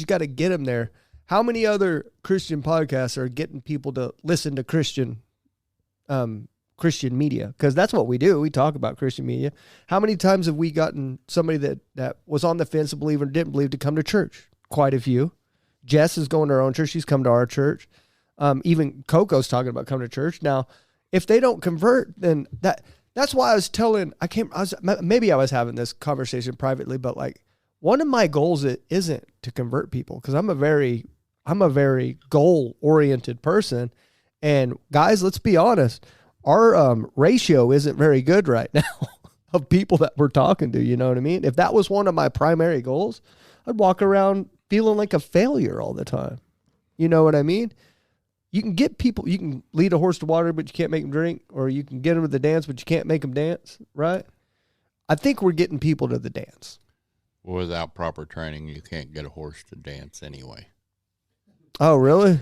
got to get them there. How many other Christian podcasts are getting people to listen to Christian media? Because that's what we do. We talk about Christian media. How many times have we gotten somebody that was on the fence, a believer, didn't believe, to come to church? Quite a few. Jess is going to her own church. She's come to our church. Even Coco's talking about coming to church. Now, if they don't convert, then that's why I was telling, maybe I was having this conversation privately, but like, one of my goals isn't to convert people, because I'm a very goal-oriented person. And guys, let's be honest, our ratio isn't very good right now of people that we're talking to. You know what I mean? If that was one of my primary goals, I'd walk around feeling like a failure all the time. You know what I mean? You can get people, you can lead a horse to water, but you can't make them drink, or you can get them to the dance, but you can't make them dance, right? I think we're getting people to the dance. Well, without proper training, you can't get a horse to dance anyway. Oh, really?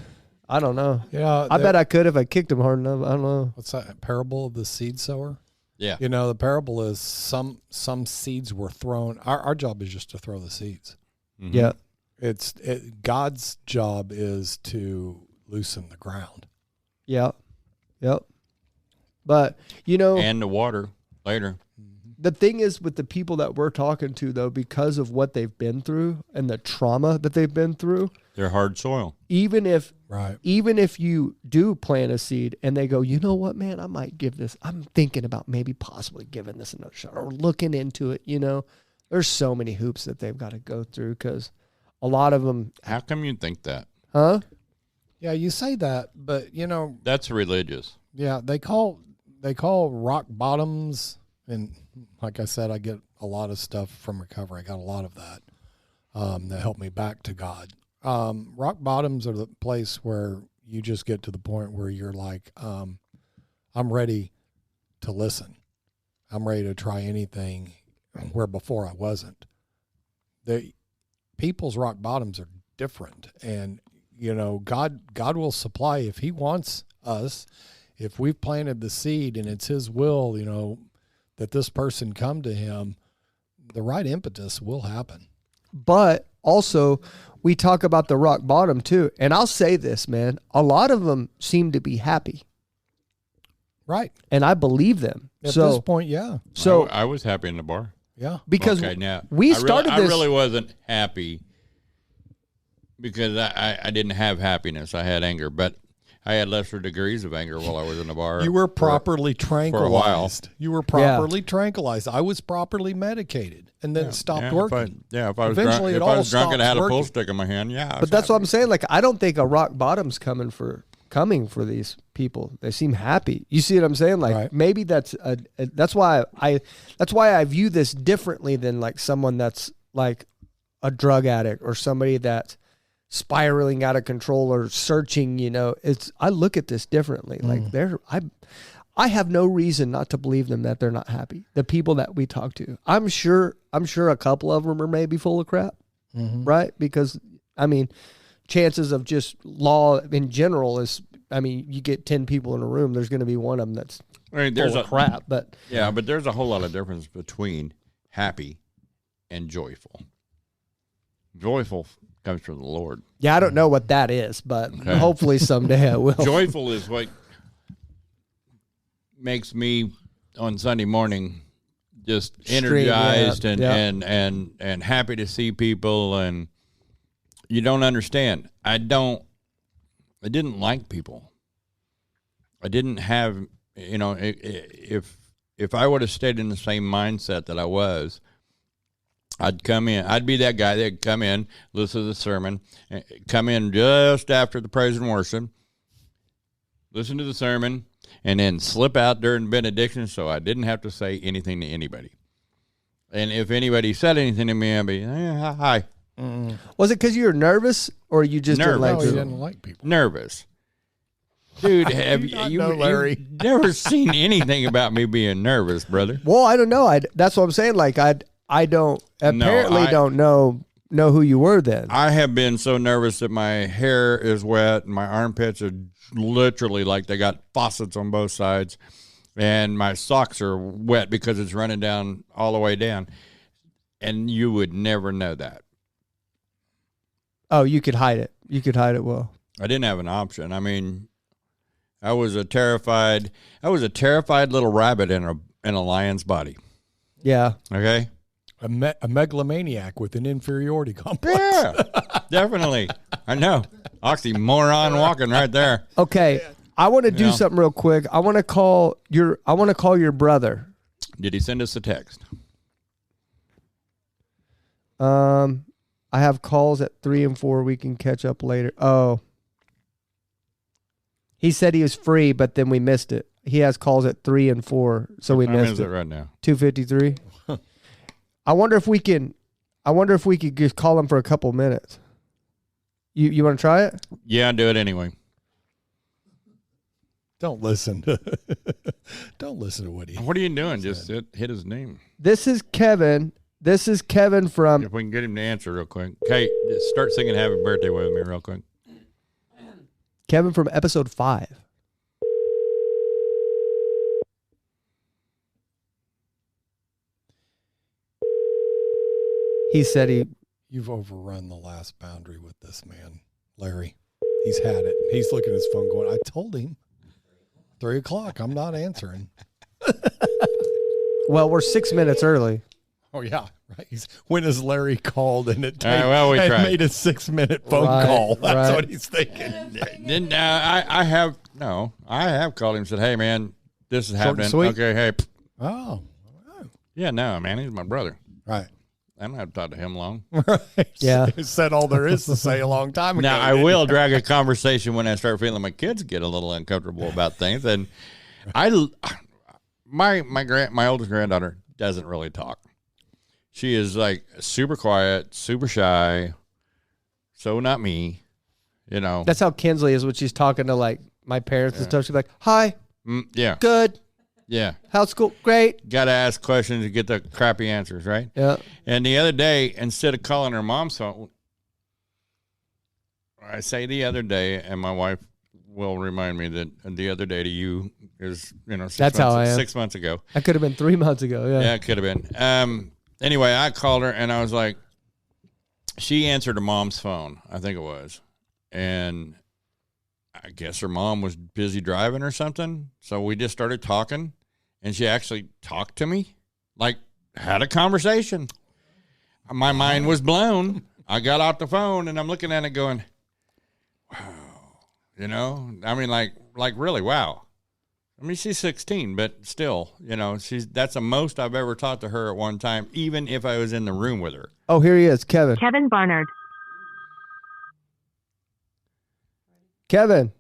I don't know. Yeah, I bet I could if I kicked him hard enough. I don't know. What's that parable of the seed sower? Yeah. You know, the parable is some seeds were thrown. Our job is just to throw the seeds. Mm-hmm. Yeah. God's job is to loosen the ground. Yeah. Yep. But, you know. And the water later. The thing is, with the people that we're talking to, though, because of what they've been through and the trauma that they've been through, they're hard soil. Even if you do plant a seed and they go, you know what, man, I might give this, I'm thinking about maybe possibly giving this another shot or looking into it. You know, there's so many hoops that they've got to go through, because a lot of them. How come you think that? Huh? Yeah, you say that, but you know, that's religious. Yeah, they call rock bottoms. And like I said, I get a lot of stuff from recovery. I got a lot of that that helped me back to God. Rock bottoms are the place where you just get to the point where you're like, I'm ready to listen. I'm ready to try anything, where before I wasn't. People's rock bottoms are different. And, you know, God will supply if he wants us, if we've planted the seed and it's his will, you know. that this person come to him, the right impetus will happen. But also, we talk about the rock bottom too. And I'll say this, man, a lot of them seem to be happy. Right. And I believe them. At this point, yeah. So I was happy in the bar. Yeah. Because now, we started I this. really wasn't happy because I didn't have happiness. I had anger, but I had lesser degrees of anger while I was in the bar. You were properly tranquilized. For a while. You were properly tranquilized. I was properly medicated, and then it stopped working. If I was Eventually, drunk, it all and I had stops a pull working. stick in my hand, yeah. But that's what I'm saying. Like, I don't think a rock bottom's coming for these people. They seem happy. You see what I'm saying? Like, Right. maybe that's why I view this differently than like someone that's like a drug addict or somebody that's spiraling out of control or searching. You know, I look at this differently. Like, I have no reason not to believe them that they're not happy. The people that we talk to, I'm sure a couple of them are maybe full of crap, right? Because I mean, chances of just law in general is, I mean, you get 10 people in a room, there's going to be one of them that's full of crap. But yeah, but there's a whole lot of difference between happy and joyful. Joyful comes from the Lord. yeah, I don't know what that is, but hopefully someday I will. Joyful is what makes me on Sunday morning just energized and happy to see people. And you don't understand. I didn't like people. I didn't have, you know, if I would have stayed in the same mindset that I was, I'd come in. I'd be that guy that'd come in, listen to the sermon, come in just after the praise and worship, listen to the sermon, and then slip out during benediction so I didn't have to say anything to anybody. And if anybody said anything to me, I'd be, hi. Was it because you were nervous or you just didn't like No, he people? didn't like people. Nervous. Dude, have you Larry? you've never seen anything about me being nervous, brother? Well, I don't know. That's what I'm saying. Like, I don't apparently don't know who you were then. I have been so nervous that my hair is wet and my armpits are literally like they got faucets on both sides, and my socks are wet because it's running down all the way down. And you would never know that. Oh, you could hide it. You could hide it well. I didn't have an option. I mean, I was a terrified little rabbit in a lion's body. Yeah. Okay. A megalomaniac with an inferiority complex. Yeah, definitely. I know. Oxymoron walking right there. Okay. I want to do something real quick. I want to call your brother. Did he send us a text? I have calls at 3 and 4. We can catch up later. Oh. He said he was free, but then we missed it. He has calls at 3 and 4, so we missed it. Right now? 2:53. I wonder if we could just call him for a couple minutes. You want to try it? Yeah, do it anyway. Don't listen. Don't listen to what he. What are you doing? Just hit his name. This is Kevin. This is Kevin from. If we can get him to answer real quick. Okay, just start singing "Happy Birthday" with me real quick. Kevin from episode 5. He said You've overrun the last boundary with this man, Larry. He's had it. He's looking at his phone going, I told him. 3 o'clock. I'm not answering. Well, we're 6 minutes early. Oh, yeah. Right. When has Larry called and it we tried. made a 6-minute phone call? That's what he's thinking. Then I have called him and said, "Hey man, this is happening." Okay, hey. Oh. Yeah, no, man, he's my brother. Right. I don't have to talk to him long. Right. Yeah. He said all there is to say a long time ago. Now, I will drag a conversation when I start feeling my kids get a little uncomfortable about things. And my oldest granddaughter doesn't really talk. She is like super quiet, super shy. So not me, you know. That's how Kinsley is when she's talking to like my parents and stuff. She's like, "Hi, yeah, good. yeah. How's school? Great." Got to ask questions to get the crappy answers, right? Yeah. And the other day, instead of calling her mom's phone, I say the other day, and my wife will remind me that the other day to you is, That's how I am. 6 months ago. That could have been 3 months ago. Yeah. Yeah, it could have been. Anyway, I called her and I was like, she answered her mom's phone, I think it was. And I guess her mom was busy driving or something. So we just started talking and she actually talked to me, like had a conversation. My mind was blown. I got off the phone and I'm looking at it going, wow, I mean, like really, wow. I mean, she's 16, but still, that's the most I've ever talked to her at one time, even if I was in the room with her. Oh, here he is, Kevin. Kevin Barnard. Kevin.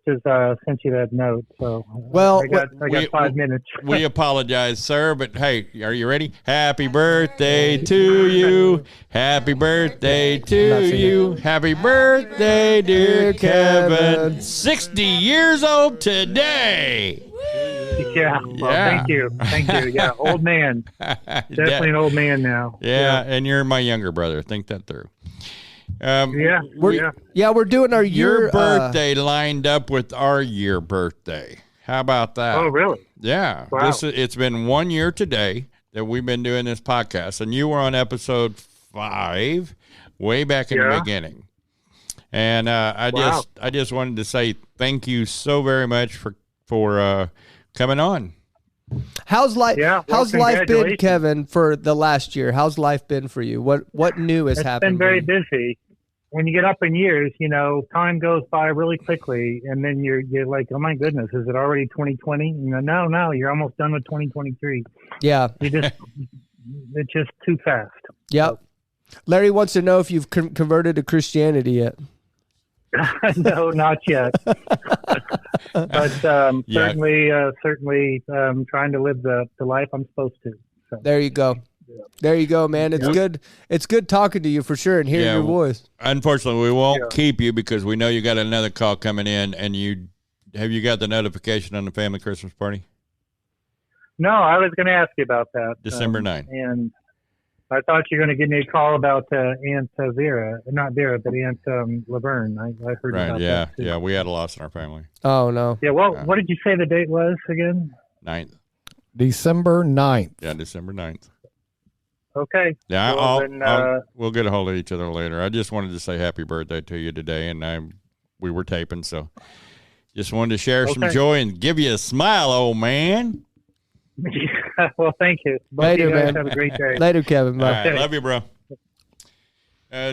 Just sent you that note, so well, I got 5 minutes. We apologize, sir, but hey, are you ready? Happy birthday to you. Happy birthday to you. Happy birthday, dear Kevin. 60 years old today. Yeah, well, thank you. Yeah, old man. Definitely an old man now. Yeah, and you're my younger brother. Think that through. We're doing our year. Your birthday lined up with our year birthday. How about that? Oh, really? Yeah. Wow. It's been 1 year today that we've been doing this podcast, and you were on episode 5, way back in the beginning. And I just wanted to say thank you so very much for coming on. How's life? How's life been, Kevin, for the last year? How's life been for you? What new has happened? It's been very busy. When you get up in years, time goes by really quickly, and then you're like, oh my goodness, is it already 2020? No, you're almost done with 2023. Yeah, it's just too fast. Yep. Larry wants to know if you've converted to Christianity yet. No, not yet. But certainly trying to live the life I'm supposed to. So. There you go. There you go, man. It's good. It's good talking to you for sure and hearing your voice. Unfortunately, we won't keep you because we know you got another call coming in. And have you got the notification on the family Christmas party? No, I was going to ask you about that. December 9th. And I thought you were going to give me a call about Aunt Vera, not Vera, but Aunt Laverne. I heard about that too. Yeah, we had a loss in our family. Oh, no. Yeah, well, what did you say the date was again? 9th. December 9th. Yeah, December 9th. Okay. Yeah, we'll get a hold of each other later. I just wanted to say happy birthday to you today, and we were taping, so just wanted to share some joy and give you a smile, old man. Well, thank you. Later, man. Have a great day. Later, Kevin. Bye. All right, love you, bro.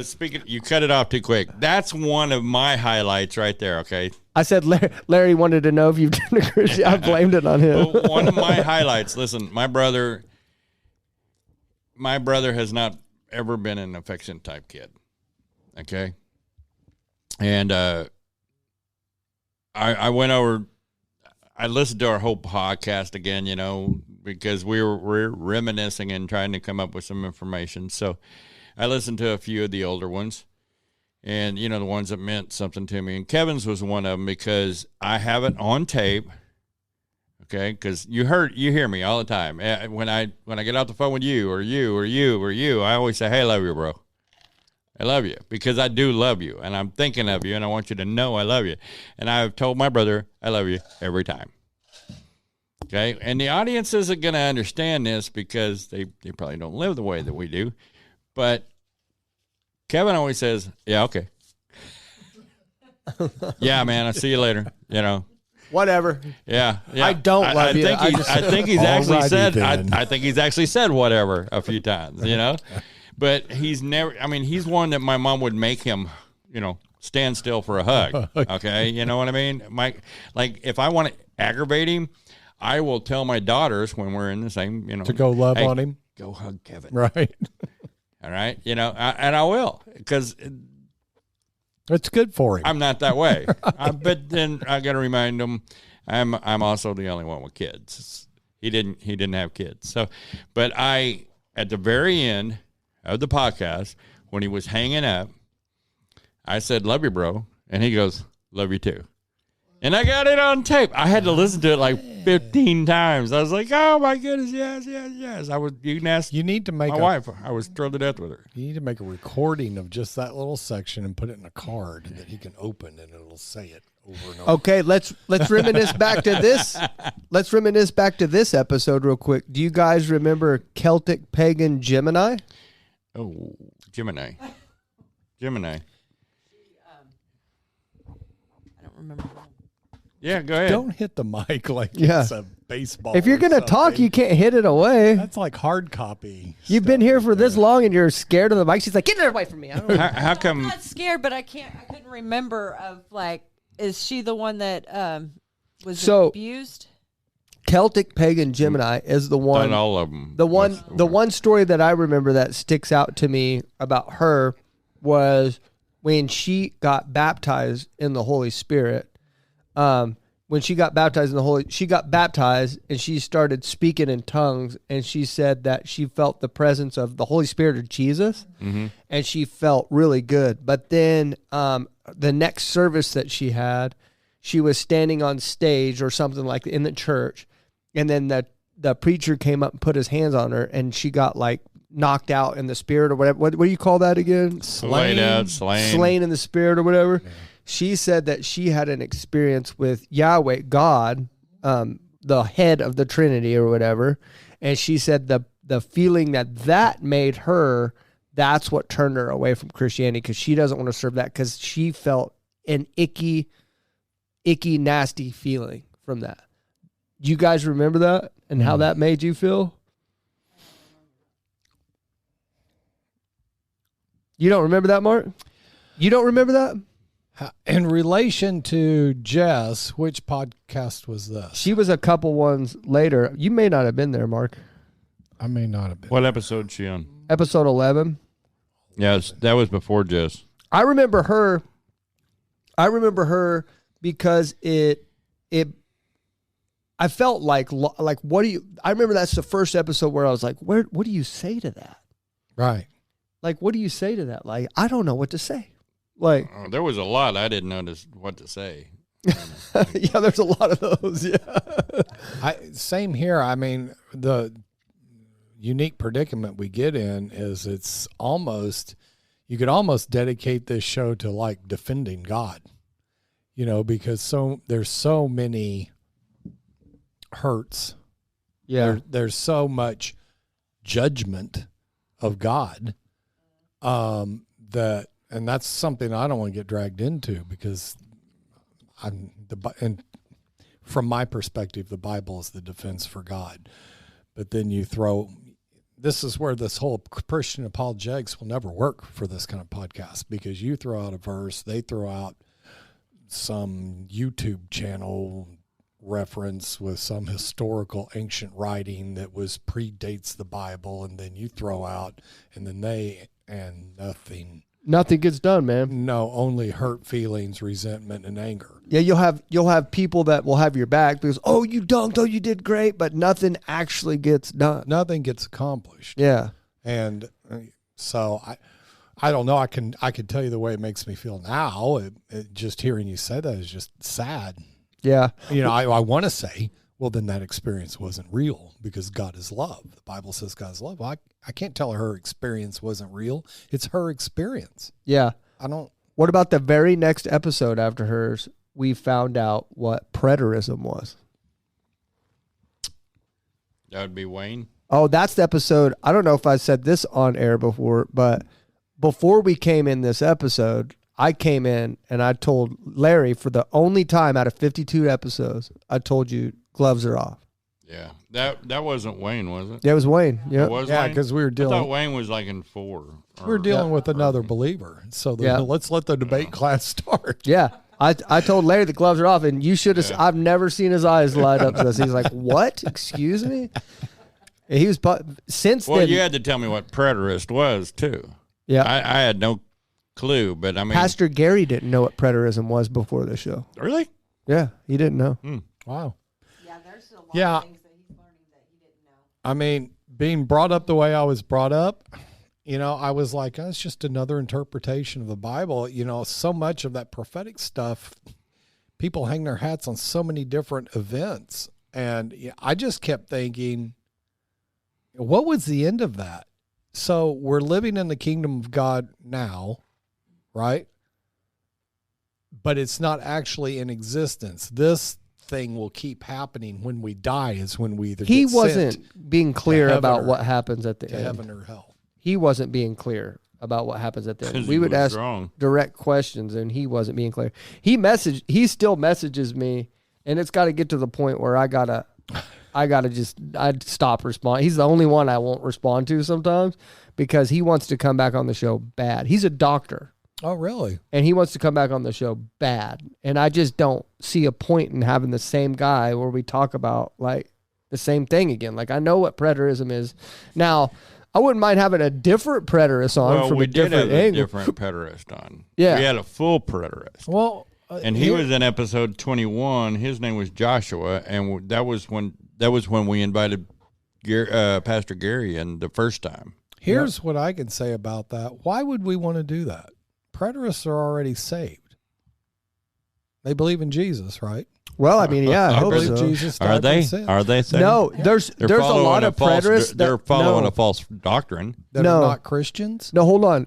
Speaking, you cut it off too quick. That's one of my highlights right there. Okay. I said Larry wanted to know if you've done a Christian. I blamed it on him. Well, one of my highlights. Listen, my brother has not ever been an affectionate type kid. Okay. And I went over. I listened to our whole podcast again, because we're reminiscing and trying to come up with some information. So I listened to a few of the older ones and, the ones that meant something to me. And Kevin's was one of them because I have it on tape. Okay. Cause you hear me all the time. When I get off the phone with you, I always say, hey, I love you, bro. I love you because I do love you and I'm thinking of you and I want you to know I love you. And I've told my brother I love you every time. Okay. And the audience isn't going to understand this because they probably don't live the way that we do. But Kevin always says, yeah, okay. Yeah, man, I'll see you later. Whatever. Yeah. I don't love you. I think he's actually said I think he's actually said whatever a few times, But he's never, he's one that my mom would make him, stand still for a hug. Okay. You know what I mean? Like if I want to aggravate him, I will tell my daughters when we're in the same, to go love on him. Go hug Kevin. Right. All right. And I will because it's good for him. I'm not that way. But then I got to remind him I'm also the only one with kids. He didn't have kids. So, but at the very end of the podcast, when he was hanging up, I said, love you, bro. And he goes, love you too. And I got it on tape. I had to listen to it like 15 times. I was like, oh my goodness, yes. You can ask You need to make my wife. I was thrilled to death with her. You need to make a recording of just that little section and put it in a card that he can open, and it'll say it over and over. Okay, let's reminisce back to this. Let's reminisce back to this episode real quick. Do you guys remember Celtic pagan Gemini? Oh, Gemini. I don't remember. Yeah, go ahead. Don't hit the mic like Yeah. it's a baseball. If you're or gonna talk, something. you can't hit it away. That's like hard copy. You've been here for this long and you're scared of the mic. She's like, get it away from me. I don't know. How I'm come? not scared, but I couldn't remember of like, is she the one that was So- abused? Celtic pagan Gemini is the one. Not all of them. The one story that I remember that sticks out to me about her was when she got baptized in the Holy Spirit. When she got baptized and she started speaking in tongues, and she said that she felt the presence of the Holy Spirit of Jesus, and she felt really good. But then the next service that she had, she was standing on stage or something like in the church, and then the preacher came up and put his hands on her, and she got like knocked out in the spirit or whatever. What do you call that again? Laid out, slain. Slain in the spirit or whatever. Yeah. She said that she had an experience with Yahweh, God, the head of the Trinity or whatever, and she said the feeling that made her, that's what turned her away from Christianity, because she doesn't want to serve that, because she felt an icky, nasty feeling from that. You guys remember that and how that made you feel? You don't remember that, Mark? You don't remember that? In relation to Jess, which podcast was this? She was a couple ones later. You may not have been there, Mark. I may not have been. What episode is she on? Episode 11. Yes, that was before Jess. I remember her because I felt like what do you? I remember that's the first episode where I was like, what do you say to that? Right. Like, what do you say to that? Like, I don't know what to say. Like, There was a lot I didn't notice what to say. yeah, there's a lot of those. Yeah. Same here. I mean, the unique predicament we get in is it's almost, you could almost dedicate this show to like defending God, because there's so many hurts. Yeah. There's so much judgment of God and that's something I don't want to get dragged into, because and from my perspective, the Bible is the defense for God. But then this is where this whole Christian apologetics will never work for this kind of podcast, because you throw out a verse, they throw out some YouTube channel reference with some historical ancient writing that predates the Bible, and then you throw out, and then nothing gets done, man. No, only hurt feelings, resentment, and anger. Yeah, you'll have people that will have your back because, oh, you dunked, oh, you did great, but nothing actually gets done. Nothing gets accomplished. Yeah. And so I don't know. I can tell you the way it makes me feel now. Just hearing you say that is just sad. Yeah. I want to say, well, then that experience wasn't real, because God is love. The Bible says God is love. Well, I can't tell her experience wasn't real. It's her experience. Yeah. I don't. What about the very next episode after hers? We found out what preterism was. That would be Wayne. Oh, that's the episode. I don't know if I said this on air before, but before we came in this episode, I came in and I told Larry, for the only time out of 52 episodes, I told you gloves are off. Yeah, that wasn't Wayne, was it? Yeah, it was Wayne. Yeah, It was Yeah, Wayne? because we were I dealing. thought Wayne was like in 4. We're dealing with another believer. So let's let the debate class start. yeah. I told Larry the gloves are off, and you should have. I've never seen his eyes light up to this. He's like, "What? Excuse me." And he was since Well, then. you had to tell me what preterist was too. Yeah, I had no clue, but I mean, Pastor Gary didn't know what preterism was before the show. really? Yeah, he didn't know. Wow. Yeah, there's a lot Yeah. of things that he's learning that he didn't know. I mean, being brought up the way I was brought up, I was like, it's just another interpretation of the Bible. So much of that prophetic stuff, people hang their hats on so many different events. And I just kept thinking, what was the end of that? So we're living in the kingdom of God now, right? But it's not actually in existence. This thing will keep happening when we die is when we either He get wasn't sent being clear heaven about or- what happens at the to end. heaven or hell. He wasn't being clear about what happens at the end. 'Cause We he would was ask wrong. direct questions, and he wasn't being clear. He still messages me, and it's got to get to the point where I'd stop responding. He's the only one I won't respond to sometimes because he wants to come back on the show bad. He's a doctor, Oh, really? and he wants to come back on the show bad. And I just don't see a point in having the same guy where we talk about like the same thing again. Like, I know what preterism is. Now, I wouldn't mind having a different preterist on Well, from we a did different have a angle. different preterist on. Yeah. We had a full preterist. Well, And he was in episode 21. His name was Joshua, and that was when we invited Pastor Gary in the first time. Here's what I can say about that. Why would we want to do that? Preterists are already saved. They believe in Jesus, right? Well, I mean, yeah, I They hope believe so. Jesus died Are for they? sin. Are they? Saved? No, there's a lot of preterists. They're following no, a false doctrine. That No. are not Christians? No, hold on.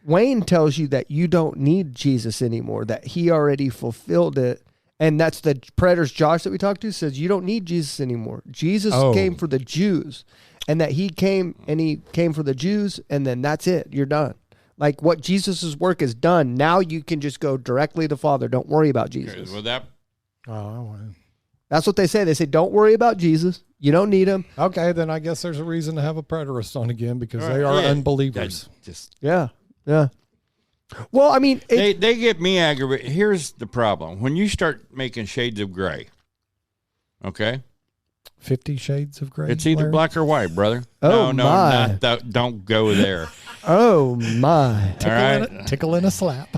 Wayne tells you that you don't need Jesus anymore, that he already fulfilled it. And that's the preterist Josh that we talked to says you don't need Jesus anymore. Jesus Oh. came for the Jews, and that he came for the Jews, and then that's it. You're done. Like, what Jesus' work is done. Now you can just go directly to the Father. Don't worry about Jesus. Well, that Oh, That's what they say. They say, don't worry about Jesus. You don't need him. okay. Then I guess there's a reason to have a preterist on again because they Right, are yeah. unbelievers. just Yeah. Yeah. Well, I mean, they get me aggravated. Here's the problem: when you start making shades of gray, okay, 50 Shades of Grey. it's either Larry? black or white, brother. Oh, no, my. not that. Don't go there. oh my. All right. Tickle and a slap.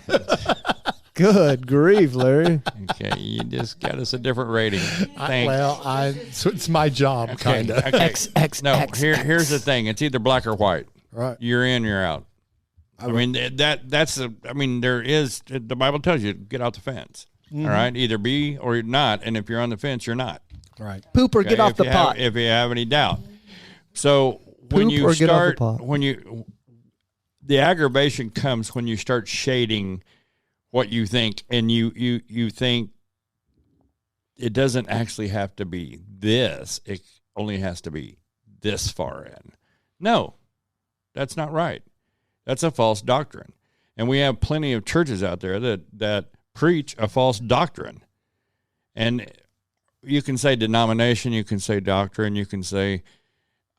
Good grief, Larry. Okay, you just got us a different rating. Thanks. So it's my job, Okay, kind of. okay. Here's the thing: it's either black or white. Right. You're in, you're out. I mean there is the Bible tells you get out the fence. Mm-hmm. All right, either be or you're not, and if you're on the fence, you're not. Right. Poop or get Okay? off If the you pot. if you have any doubt. So when Poop you or get off the start pot. the aggravation comes when you start shading what you think, and you think it doesn't actually have to be this. It only has to be this far in. No, that's not right. That's a false doctrine. And we have plenty of churches out there that preach a false doctrine. And you can say denomination, you can say doctrine, you can say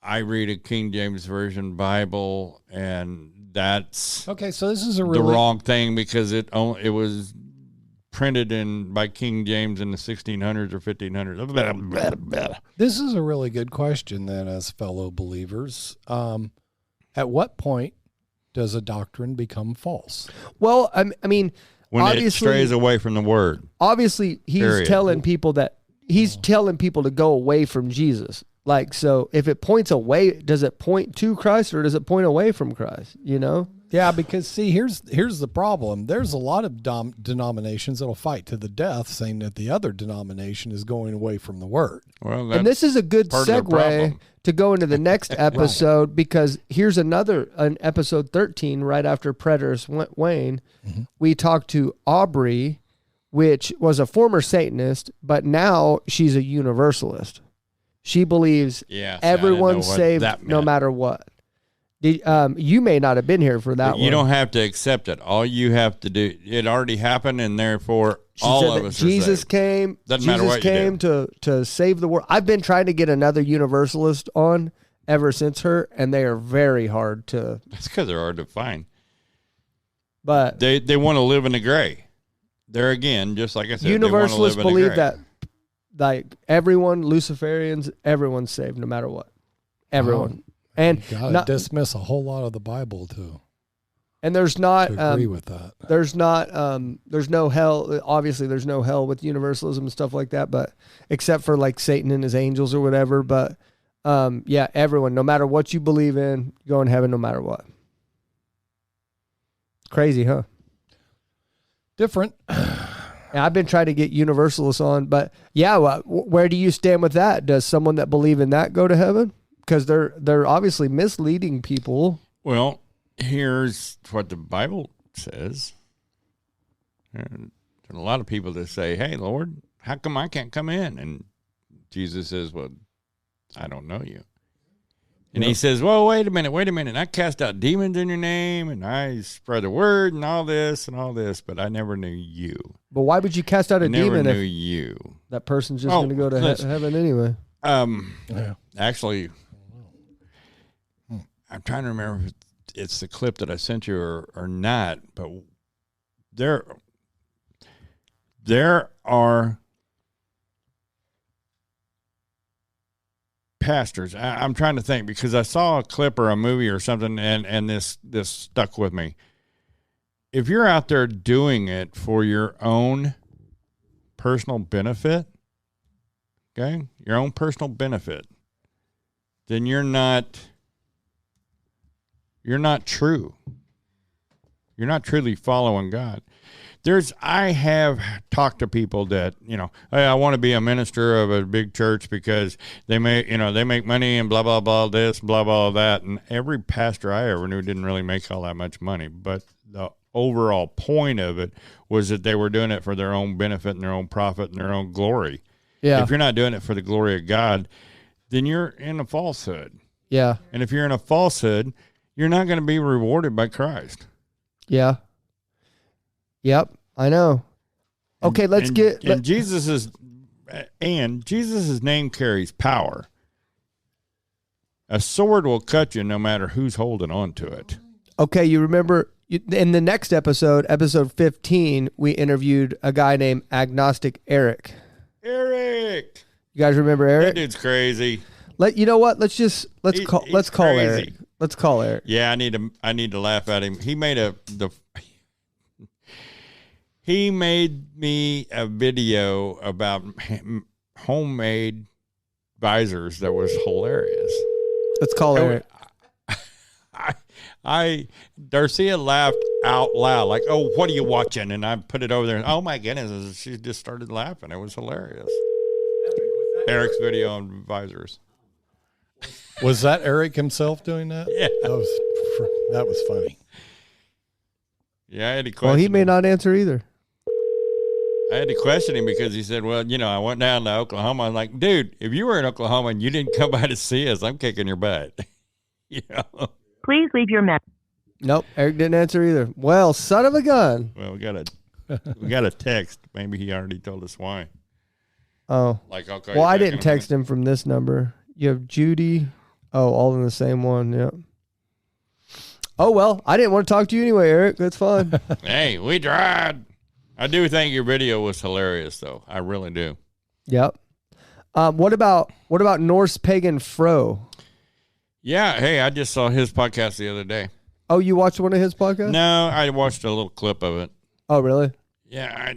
I read a King James Version Bible, and that's Okay, so this is a the really wrong thing because it was printed by King James in the 1600s or 1500s. This is a really good question then, as fellow believers. At what point does a doctrine become false? Well, I mean, When it obviously, strays away from the word. obviously he's Period. telling people to go away from Jesus. Like, so if it points away, does it point to Christ or does it point away from Christ? You know? Yeah, because see, here's the problem. There's a lot of denominations that'll fight to the death, saying that the other denomination is going away from the word. And Well, that's this is a good part of the segue problem. to go into the next episode because here's an episode 13 right after Preterist Wayne. Mm-hmm. We talked to Aubrey, which was a former Satanist, but now she's a Universalist. She believes yeah, see, I didn't know everyone's what saved that no meant. matter what. You may not have been here for that But you one. don't have to accept it. All you have to do, it already happened, and therefore She all said of that us Jesus are saved. came. Doesn't matter Jesus what you came to save the world. I've been trying to get another Universalist on ever since her, and they are very hard to. That's because they're hard to find. But They want to live in the gray. There again, just like I said, Universalists they want to live in believe the gray. that, like everyone, Luciferians, everyone's saved no matter what. Everyone, and Gotta not, dismiss a whole lot of the Bible to there's not agree with that. there's no hell. Obviously, there's no hell with Universalism and stuff like that. But except for like Satan and his angels or whatever. But yeah, everyone, no matter what you believe in, you go in heaven no matter what. Crazy, huh? Different. And I've been trying to get Universalists on, but yeah, where do you stand with that? Does someone that believe in that go to heaven? Because they're obviously misleading people. Well, here's what the Bible says. And there's a lot of people that say, "Hey, Lord, how come I can't come in?" And Jesus says, "Well, I don't know you." And he says, "Well, wait a minute. I cast out demons in your name, and I spread the word and all this, but I never knew you." But why would you cast out a demon never knew if you? That person's just going to go to heaven anyway? Actually, I'm trying to remember if it's the clip that I sent you or not, but there are pastors. I'm trying to think because I saw a clip or a movie or something, and this stuck with me. If you're out there doing it for your own personal benefit, okay, your own personal benefit, then you're not true. You're not truly following God. I have talked to people that, hey, I want to be a minister of a big church because they make money and blah, blah, blah, this, blah, blah, that. And every pastor I ever knew didn't really make all that much money. But the overall point of it was that they were doing it for their own benefit and their own profit and their own glory. Yeah. If you're not doing it for the glory of God, then you're in a falsehood. Yeah. And if you're in a falsehood, you're not going to be rewarded by Christ. Yeah. Yep, I know. Okay, Jesus' name carries power. A sword will cut you no matter who's holding on to it. Okay, you remember in the next episode 15, we interviewed a guy named Agnostic Eric. Eric, you guys remember Eric? That dude's crazy. You know what? Let's call crazy. Eric. Let's call Eric. Yeah, I need to laugh at him. He made me a video about homemade visors that was hilarious. Let's call Eric. Darcia laughed out loud, like, "Oh, what are you watching?" And I put it over there. And, oh my goodness, she just started laughing. It was hilarious. Eric's video on visors. Was that Eric himself doing that? Yeah, that was funny. Yeah, I had to question. Well, he may not answer either. I had to question him because he said, "Well, I went down to Oklahoma." I'm like, "Dude, if you were in Oklahoma and you didn't come by to see us, I'm kicking your butt." Please leave your message. Nope, Eric didn't answer either. Well, son of a gun. Well, we got a text. Maybe he already told us why. Oh, like I'll call well, you I back didn't text him from this number. You have Judy. Oh, all in the same one. Yep. Oh well, I didn't want to talk to you anyway, Eric. That's fine. Hey, we tried. I do think your video was hilarious, though. I really do. Yep. What about Norse pagan Fro? Yeah. Hey, I just saw his podcast the other day. Oh, you watched one of his podcasts? No, I watched a little clip of it. Oh, really? Yeah.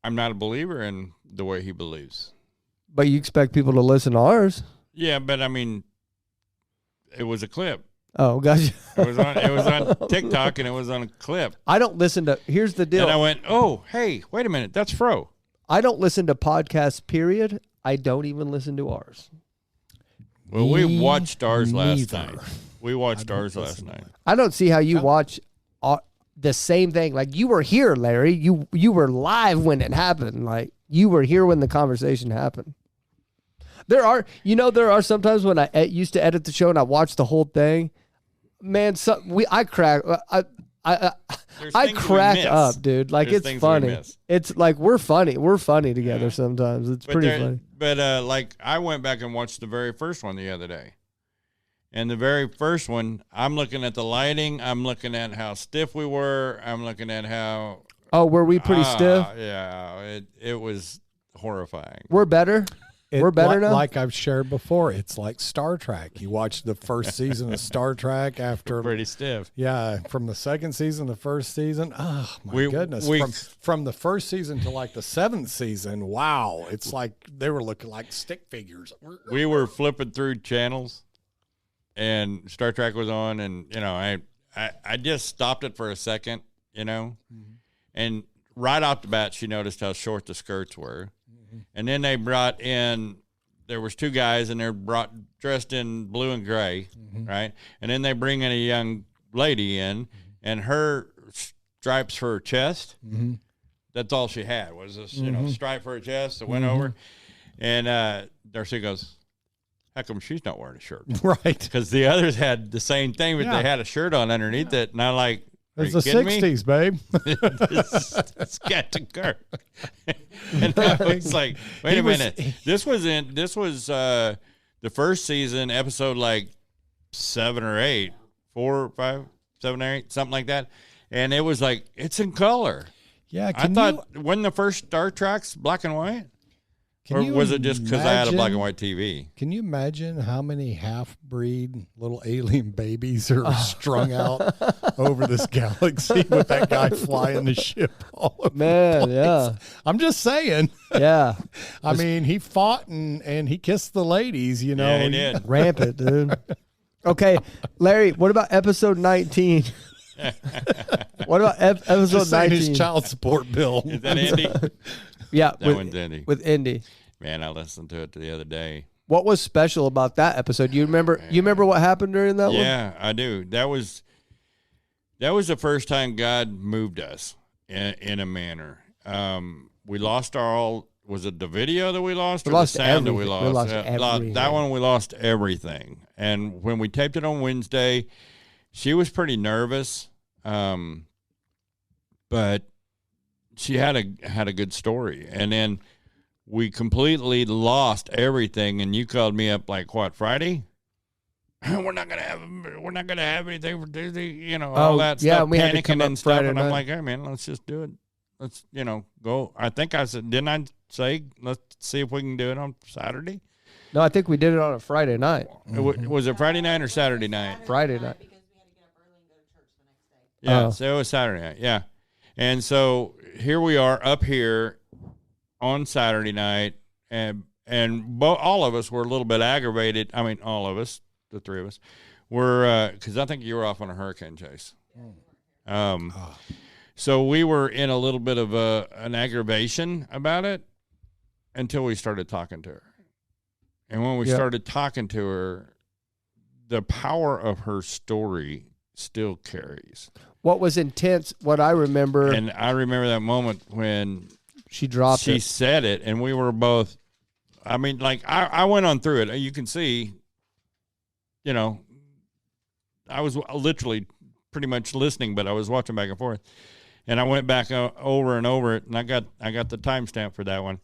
I'm not a believer in the way he believes. But you expect people to listen to ours? Yeah, but I mean, it was a clip. Oh, gotcha. It was on TikTok and it was on a clip. I don't listen to. Here's the deal. And I went, "Oh, hey, wait a minute, that's Fro." I don't listen to podcasts. Period. I don't even listen to ours. Well, we watched ours last night. We watched ours last night. I don't see how you watch the same thing. Like you were here, Larry. You were live when it happened. Like you were here when the conversation happened. There are sometimes when I used to edit the show and I watched the whole thing. Man, I crack up, dude. Like There's it's funny. It's like we're funny. We're funny together sometimes. It's pretty funny. But like I went back and watched the very first one the other day. And the very first one, I'm looking at the lighting. I'm looking at how stiff we were. I'm looking at how. Oh, were we pretty stiff? Yeah, it was horrifying. We're better. We're better now? Like I've shared before, it's like Star Trek. You watch the first season of Star Trek after pretty stiff. Yeah, from the second season, the first season. Oh my goodness! From the first season to like the seventh season, wow! It's like they were looking like stick figures. We were flipping through channels, and Star Trek was on, and I just stopped it for a second, and right off the bat, she noticed how short the skirts were. And then they brought in, there was 2 guys, and they're dressed in blue and gray, right? And then they bring in a young lady in, and her stripes for her chest, that's all she had, was this, stripe for her chest that went over. And Darcy goes, how come she's not wearing a shirt? Right. Because the others had the same thing, but they had a shirt on underneath it. And I'm like, it's the 60s, babe. It's got to go. And I was like, wait a minute. This was the first season, episode like 7 or 8, 4 or 5, 7 or 8, something like that. And it was like, it's in color. Yeah. I thought, wasn't the first Star Trek's black and white? Or was it just because I had a black and white TV? Can you imagine how many half-breed little alien babies are strung out over this galaxy with that guy flying the ship all over the place? Yeah. I'm just saying. Yeah. I mean, he fought and he kissed the ladies, you know. Yeah, he did. Rampant, dude. Okay, Larry, what about episode 19? What about episode Just saying 19? his child support bill. Is that Indy? Yeah, That one's Indy. with Indy. Man, I listened to it the other day. What was special about that episode? You remember what happened during that one? Yeah, I do. That was the first time God moved us in a manner. We lost was it the video that we lost, or lost the sound that we everything. lost? We lost everything. That one, we lost everything. And when we taped it on Wednesday, she was pretty nervous, but she had a good story. And then we completely lost everything, and you called me up like what, Friday? We're not gonna have anything for Disney, all that stuff, we had to come panicking up and stuff. Friday And I'm night. like, hey man, let's just do it. Let's go. I think I said, didn't I say let's see if we can do it on Saturday? No, I think we did it on a Friday night. Was it Friday night or Saturday night? Friday night. Yeah, Oh. so it was Saturday night. Yeah, and so here we are up here on Saturday night, and all of us were a little bit aggravated. I mean, all of us, the 3 of us, were because I think you were off on a hurricane chase. So we were in a little bit of an aggravation about it until we started talking to her, and when we started talking to her, the power of her story still carries. What was intense, what I remember, And I remember that moment when she dropped she it. said it, and we were both, I mean, like, I went on through it. You can see, I was literally pretty much listening, but I was watching back and forth. And I went back over and over it, and I got the timestamp for that one.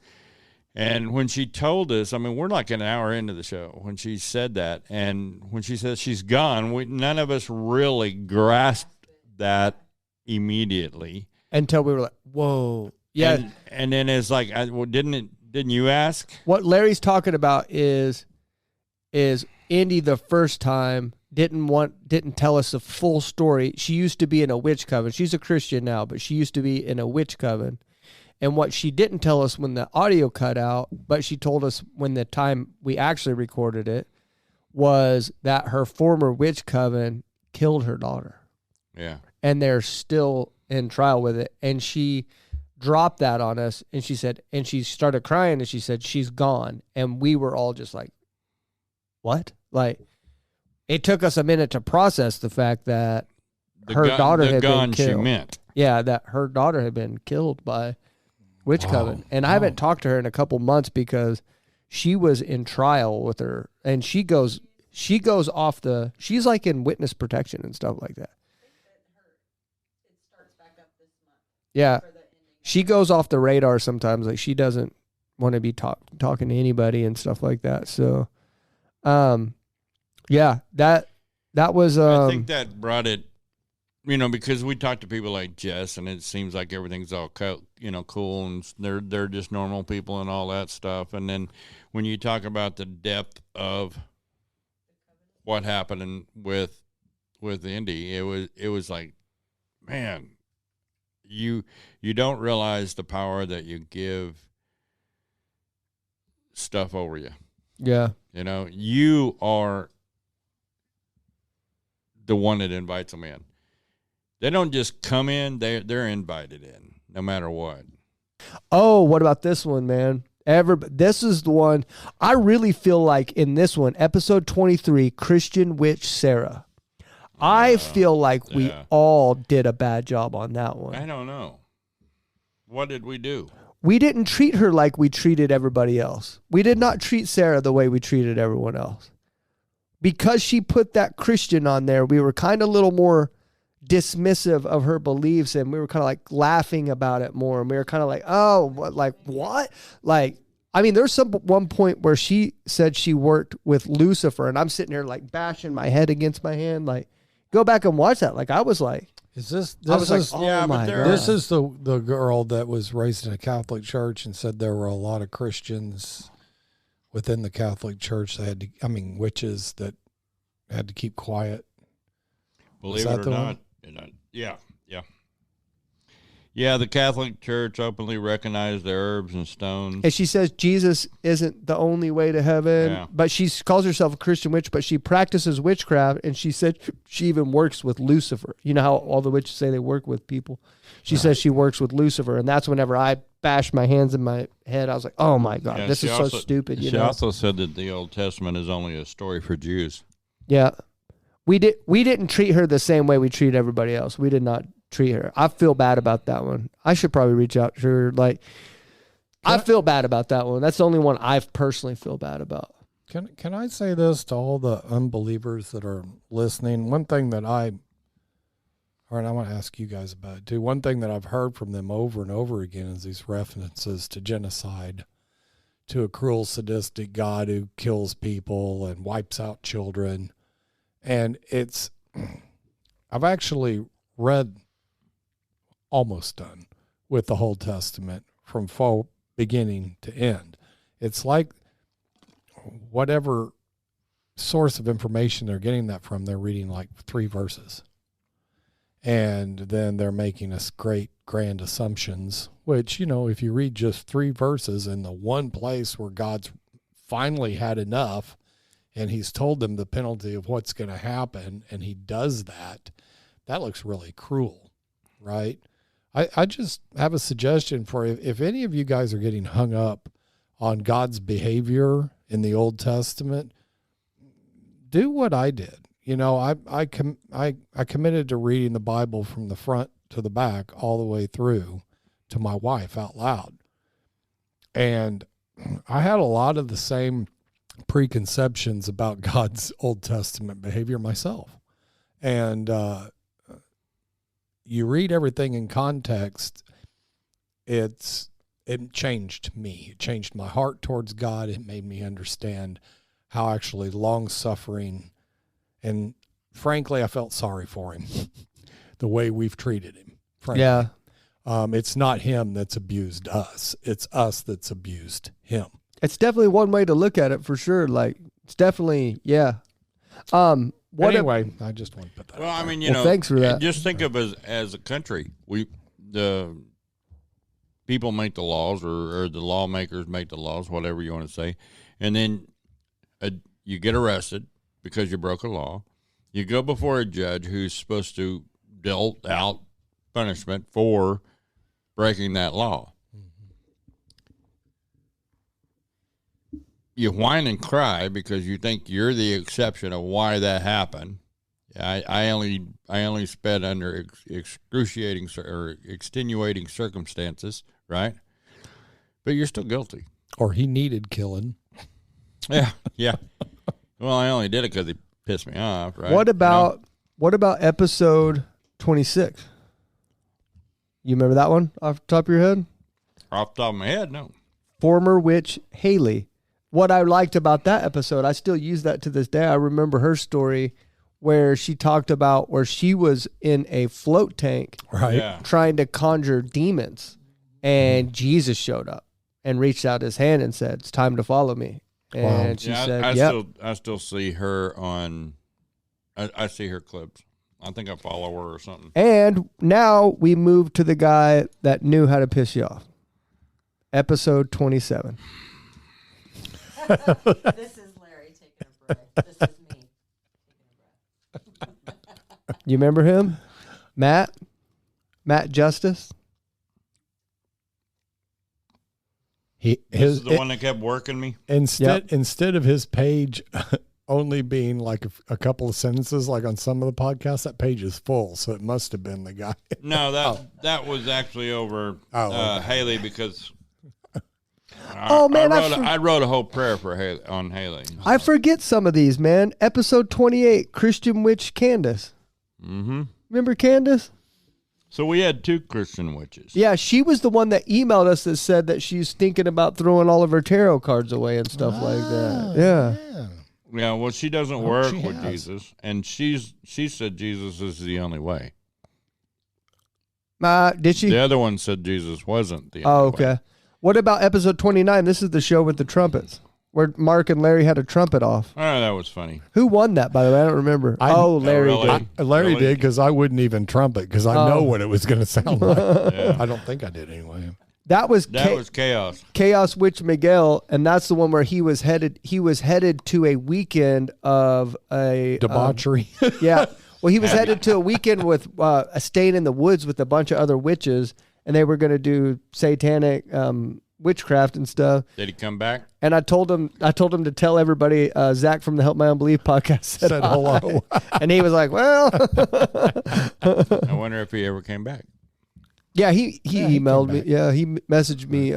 And when she told us, I mean, we're like an hour into the show when she said that. And when she says she's gone, none of us really grasped that immediately. Until we were like, whoa. Yeah. And then it's like, didn't you ask? What Larry's talking about is Indy the first time didn't tell us the full story. She used to be in a witch coven. She's a Christian now, but she used to be in a witch coven. And what she didn't tell us when the audio cut out, but she told us when the time we actually recorded it, was that her former witch coven killed her daughter. Yeah. And they're still in trial with it. And she dropped that on us, and she said, and she started crying, and she said, she's gone. And we were all just like, what? Like, it took us a minute to process the fact that her daughter had been killed. She meant. Yeah, that her daughter had been killed by witch coven. And I haven't talked to her in a couple months because she was in trial with her, and she goes off she's like in witness protection and stuff like that. Yeah. She goes off the radar sometimes. Like, she doesn't want to be talking to anybody and stuff like that. So, yeah, that was, I think that brought it, because we talked to people like Jess, and it seems like everything's all cool, and they're just normal people and all that stuff. And then when you talk about the depth of what happened with Indy, it was like, man, you don't realize the power that you give stuff over you. yeah. You are the one that invites them in. They don't just come in, they're invited in. no matter what. Oh, what about this one, man? This is the one I really feel like in this one, episode 23, Christian Witch Sarah. I feel like we all did a bad job on that one. I don't know. What did we do? We didn't treat her like we treated everybody else. We did not treat Sarah the way we treated everyone else. Because she put that Christian on there, we were kind of a little more dismissive of her beliefs, and we were kind of like laughing about it more. And we were kind of like, oh, what? Like, I mean, there's one point where she said she worked with Lucifer, and I'm sitting here like bashing my head against my hand. Like, go back and watch that. Like, I was like, Is this I was is like, oh my God. this is the girl that was raised in a Catholic church and said there were a lot of Christians within the Catholic church that had to, I mean, witches that had to keep quiet. Believe it or not. Yeah. Yeah, the Catholic Church openly recognized the herbs and stones. And she says Jesus isn't the only way to heaven, but she calls herself a Christian witch, but she practices witchcraft, and she said she even works with Lucifer. You know how all the witches say they work with people? She says she works with Lucifer, and that's whenever I bashed my hands in my head. I was like, oh my God, this is so stupid. She also said that the Old Testament is only a story for Jews. Yeah. We didn't treat her the same way we treat everybody else. We did not treat her. I feel bad about that one. I should probably reach out to her. Like, I feel bad about that one. That's the only one I personally feel bad about. Can I say this to all the unbelievers that are listening? One thing that I want to ask you guys about it too. One thing that I've heard from them over and over again is these references to genocide, to a cruel, sadistic God who kills people and wipes out children. And I've actually read, almost done with the whole Testament from beginning to end. It's like whatever source of information they're getting that from, they're reading like 3 verses. And then they're making us great grand assumptions, which, you know, if you read just 3 verses in the one place where God's finally had enough and he's told them the penalty of what's going to happen, and he does that, that looks really cruel, right? I just have a suggestion for if any of you guys are getting hung up on God's behavior in the Old Testament, do what I did. You know, I committed to reading the Bible from the front to the back all the way through to my wife out loud. And I had a lot of the same preconceptions about God's Old Testament behavior myself. And you read everything in context, it changed me. It changed my heart towards God. It made me understand how actually long-suffering, and frankly, I felt sorry for him, the way we've treated him. Frankly. Yeah. It's not him that's abused us. It's us that's abused him. It's definitely one way to look at it for sure. Like, it's definitely, yeah. Anyway, I just want to put that Well, out I there. mean, you know, thanks for that. Just think of as a country, the people make the laws, or the lawmakers make the laws, whatever you want to say, and then you get arrested because you broke a law. You go before a judge who's supposed to deal out punishment for breaking that law. You whine and cry because you think you're the exception of why that happened. I only sped under excruciating or extenuating circumstances, right? But you're still guilty. Or he needed killing. Yeah. Well, I only did it because he pissed me off, right? What about episode 26? You remember that one off the top of your head? Off the top of my head, no. Former witch Haley. What I liked about that episode, I still use that to this day. I remember her story where she talked about where she was in a float tank, right, trying to conjure demons, and Jesus showed up and reached out his hand and said, "It's time to follow me." And she said, I still see her on. I see her clips. I think I follow her or something. And now we move to the guy that knew how to piss you off. Episode 27. This is Larry taking a breath. This is me taking a breath. You remember him? Matt Justice? This is the one that kept working me. Instead of his page only being like a couple of sentences, like on some of the podcasts, that page is full. So it must have been the guy. No, that was actually over Haley because. I wrote a whole prayer for Haley, on Haley. I forget some of these, man. Episode 28, Christian witch Candace. Mm-hmm. Remember Candace? So we had 2 Christian witches. Yeah, she was the one that emailed us that said that she's thinking about throwing all of her tarot cards away and stuff like that. Yeah. Yeah, well, she doesn't work with Jesus, and she said Jesus is the only way. Did she? The other one said Jesus wasn't the only way. Okay. What about episode 29? This is the show with the trumpets, where Mark and Larry had a trumpet off. Oh, that was funny. Who won that, by the way? I don't remember. Larry really? did. Larry did, because I wouldn't even trumpet, because I know what it was going to sound like. Yeah. I don't think I did anyway. That was Chaos. Chaos Witch Miguel, and that's the one where he was headed to a weekend of a debauchery. Yeah. Well, he was headed to a weekend with staying in the woods with a bunch of other witches, and they were going to do satanic witchcraft and stuff. Did he come back? And I told him to tell everybody Zach from the Help My Unbelief podcast said hello. And he was like, well. I wonder if he ever came back. Yeah, he emailed me. Yeah, he messaged me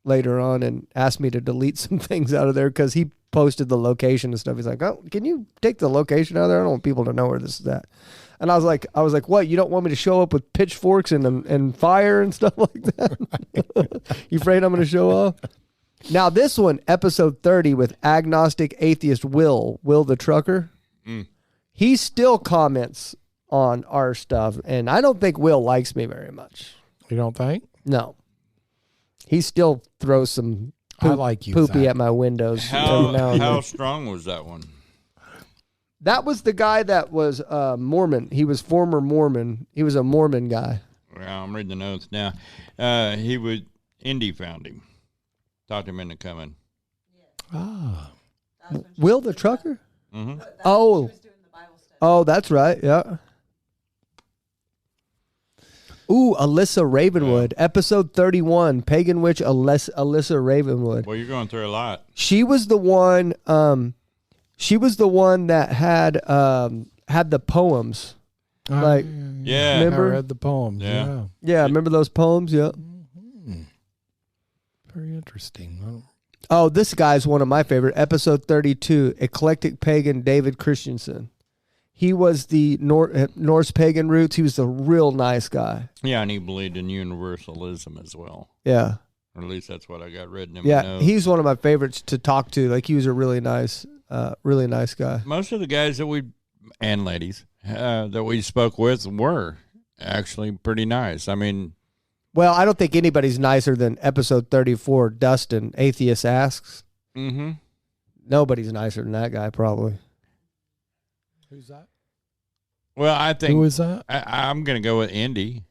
later on and asked me to delete some things out of there because he posted the location and stuff. He's like, "Oh, can you take the location out of there? I don't want people to know where this is at." And I was like, "What? You don't want me to show up with pitchforks and fire and stuff like that? You afraid I'm going to show off?" Now this one, episode 30 with agnostic atheist Will the trucker. He still comments on our stuff, and I don't think Will likes me very much. You don't think? No. He still throws some I like you, poopy Zach. at my windows. How strong was that one? That was the guy that was Mormon. He was former Mormon. He was a Mormon guy. Well, I'm reading the notes now. Indy found him. Talked him into coming. Will the trucker? Mm-hmm. Oh, that's right. Yeah. Ooh, Alyssa Ravenwood, episode 31, Pagan Witch Alyssa Ravenwood. Well, you're going through a lot. She was the one. She was the one that had the poems. Like, yeah, remember? I read the poems. Yeah. Remember those poems? Yeah. Mm-hmm. Very interesting. Oh, this guy's one of my favorite. Episode 32, Eclectic Pagan David Christensen. He was the Norse pagan roots. He was a real nice guy. Yeah, and he believed in universalism as well. Yeah. Or at least that's what I got written in my notes. He's one of my favorites to talk to. Like, he was a really nice guy. Most of the guys and ladies that we spoke with were actually pretty nice. I mean, well, I don't think anybody's nicer than episode 34, Dustin, Atheist Asks. Mm-hmm. Nobody's nicer than that guy, probably. Who's that? Well, I think. Who is that? I'm going to go with Indy.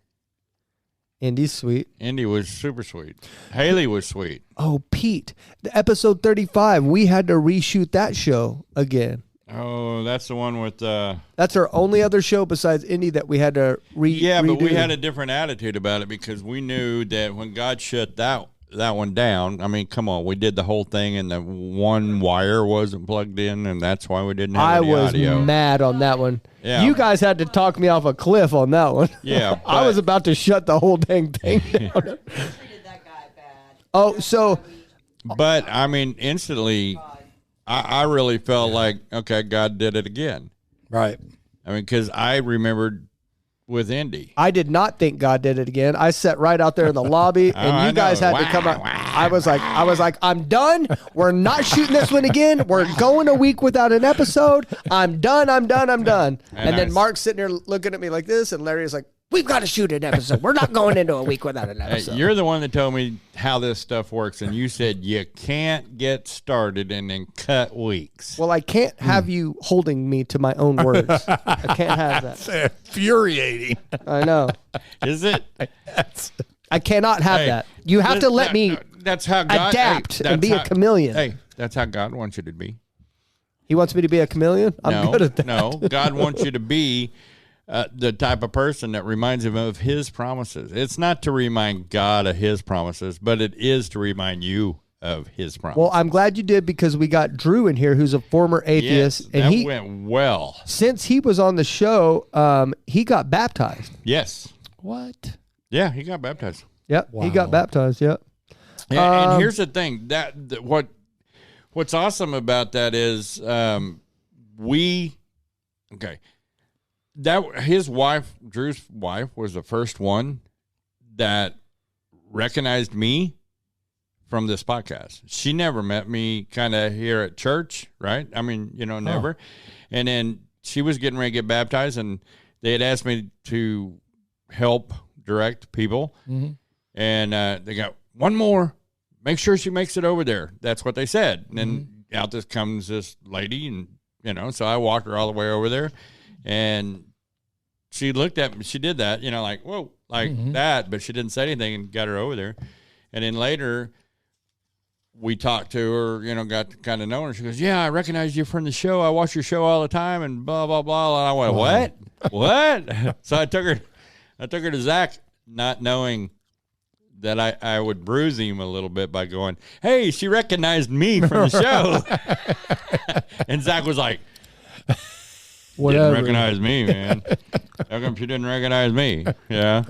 Indy's sweet. Indy was super sweet. Haley was sweet. Oh, Pete. The episode 35, we had to reshoot that show again. Oh, that's the one with... That's our only other show besides Indy that we had to redo. Yeah, but we had a different attitude about it because we knew that when God shut that one down, I mean, come on, we did the whole thing and the one wire wasn't plugged in, and that's why we didn't have any audio. I was mad on that one. Yeah. You guys had to talk me off a cliff on that one. Yeah. I was about to shut the whole dang thing down. Treated that guy bad. Oh, so... But, I mean, instantly... I really felt like, okay, God did it again. Right. I mean, because I remembered with Indy. I did not think God did it again. I sat right out there in the lobby, and you guys had to come out. I was like, I'm done. We're not shooting this one again. We're going a week without an episode. I'm done. And then Mark's sitting there looking at me like this, and Larry is like, we've got to shoot an episode. We're not going into a week without an episode. Hey, you're the one that told me how this stuff works, and you said you can't get started and then cut weeks. Well, I can't have you holding me to my own words. I can't have that. It's infuriating. I know. Is it? I cannot have that. You have to let me that's how God, adapt and be a chameleon. Hey, that's how God wants you to be. He wants me to be a chameleon? I'm good at that. No, God wants you to be the type of person that reminds him of his promises. It's not to remind God of his promises, but it is to remind you of his promises. Well, I'm glad you did, because we got Drew in here, who's a former atheist. Yes, and that he went well. Since he was on the show, he got baptized. Yes. What? Yeah, he got baptized. Yep, Wow. he got baptized, yep. Yeah, and here's the thing. What's awesome about that is his wife, Drew's wife, was the first one that recognized me from this podcast. She never met me kind of here at church, right? I mean, never. And then she was getting ready to get baptized, and they had asked me to help direct people. Mm-hmm. And they got one more. Make sure she makes it over there. That's what they said. And then out this comes this lady, and so I walked her all the way over there, and she looked at me. She did that, like, whoa, like that, but she didn't say anything, and got her over there. And then later we talked to her, got to kind of know her. She goes, yeah, I recognize you from the show. I watch your show all the time, and blah, blah, blah. And I went, what? So I took her to Zach, not knowing that I would bruise him a little bit by going, hey, she recognized me from the show. And Zach was like, Whatever. didn't recognize me, man. How come she didn't recognize me? Yeah.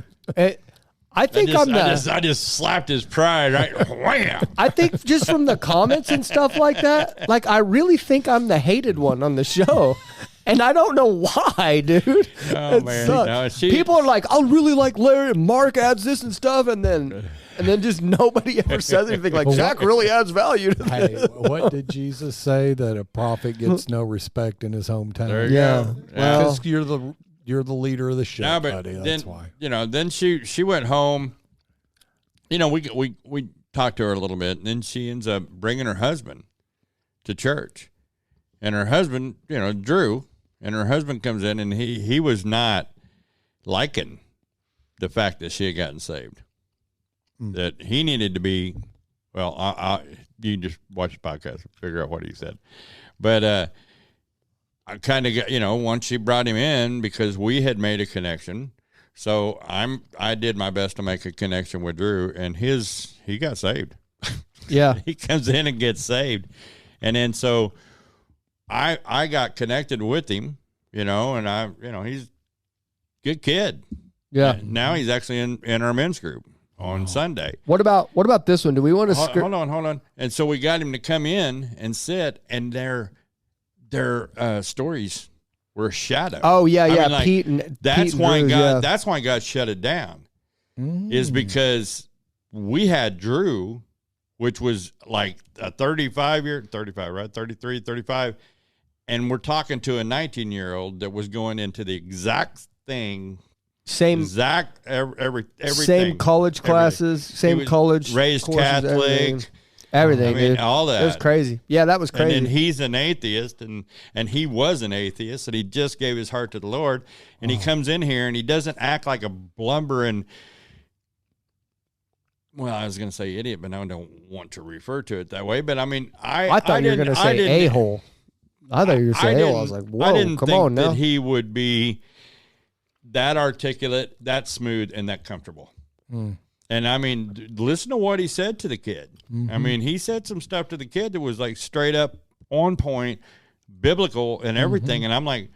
I think I just slapped his pride, right? Wham! I think just from the comments and stuff like that, like, I really think I'm the hated one on the show. And I don't know why, dude. Oh, It man. sucks. No, People are like, I really like Larry, and Mark adds this and stuff, and then just nobody ever says anything like, Zach really adds value to Hey, this. what did Jesus say? That a prophet gets no respect in his hometown? There you Yeah. go. Well, Because you're the leader of the ship, No, but buddy. then, That's why. then she went home. We talked to her a little bit, and then she ends up bringing her husband to church. And her husband, Drew, and her husband comes in, and he was not liking the fact that she had gotten saved. That he needed to be, well, you just watch the podcast and figure out what he said. But I kind of got, once she brought him in, because we had made a connection. So I did my best to make a connection with Drew, and he got saved. Yeah. He comes in and gets saved. And then so I got connected with him, and he's a good kid. Yeah. And now he's actually in our men's group on Sunday. What about this one? Do we want to Hold on. And so we got him to come in and sit, and their stories were shadowed. Oh yeah, I yeah. mean, like, Pete and that's Pete why and Drews, God. yeah. That's why God shut it down. Is because we had Drew, which was like a 35, right? 33, 35. And we're talking to a 19-year-old that was going into the exact thing. Everything. Same college classes, same college. Raised courses, Catholic. Everything, I mean, dude. all that. It was crazy. Yeah, that was crazy. And then he's an atheist, and he was an atheist, and he just gave his heart to the Lord. And he comes in here, and he doesn't act like a blumbering, well, I was going to say idiot, but I don't want to refer to it that way. But I mean, I thought you were going to say a-hole. I thought you were saying a-hole. I was like, whoa, I didn't come think on now. that he would be that articulate, that smooth, and that comfortable. And I mean, listen to what he said to the kid. I mean, he said some stuff to the kid that was like straight up on point, biblical and everything. And I'm like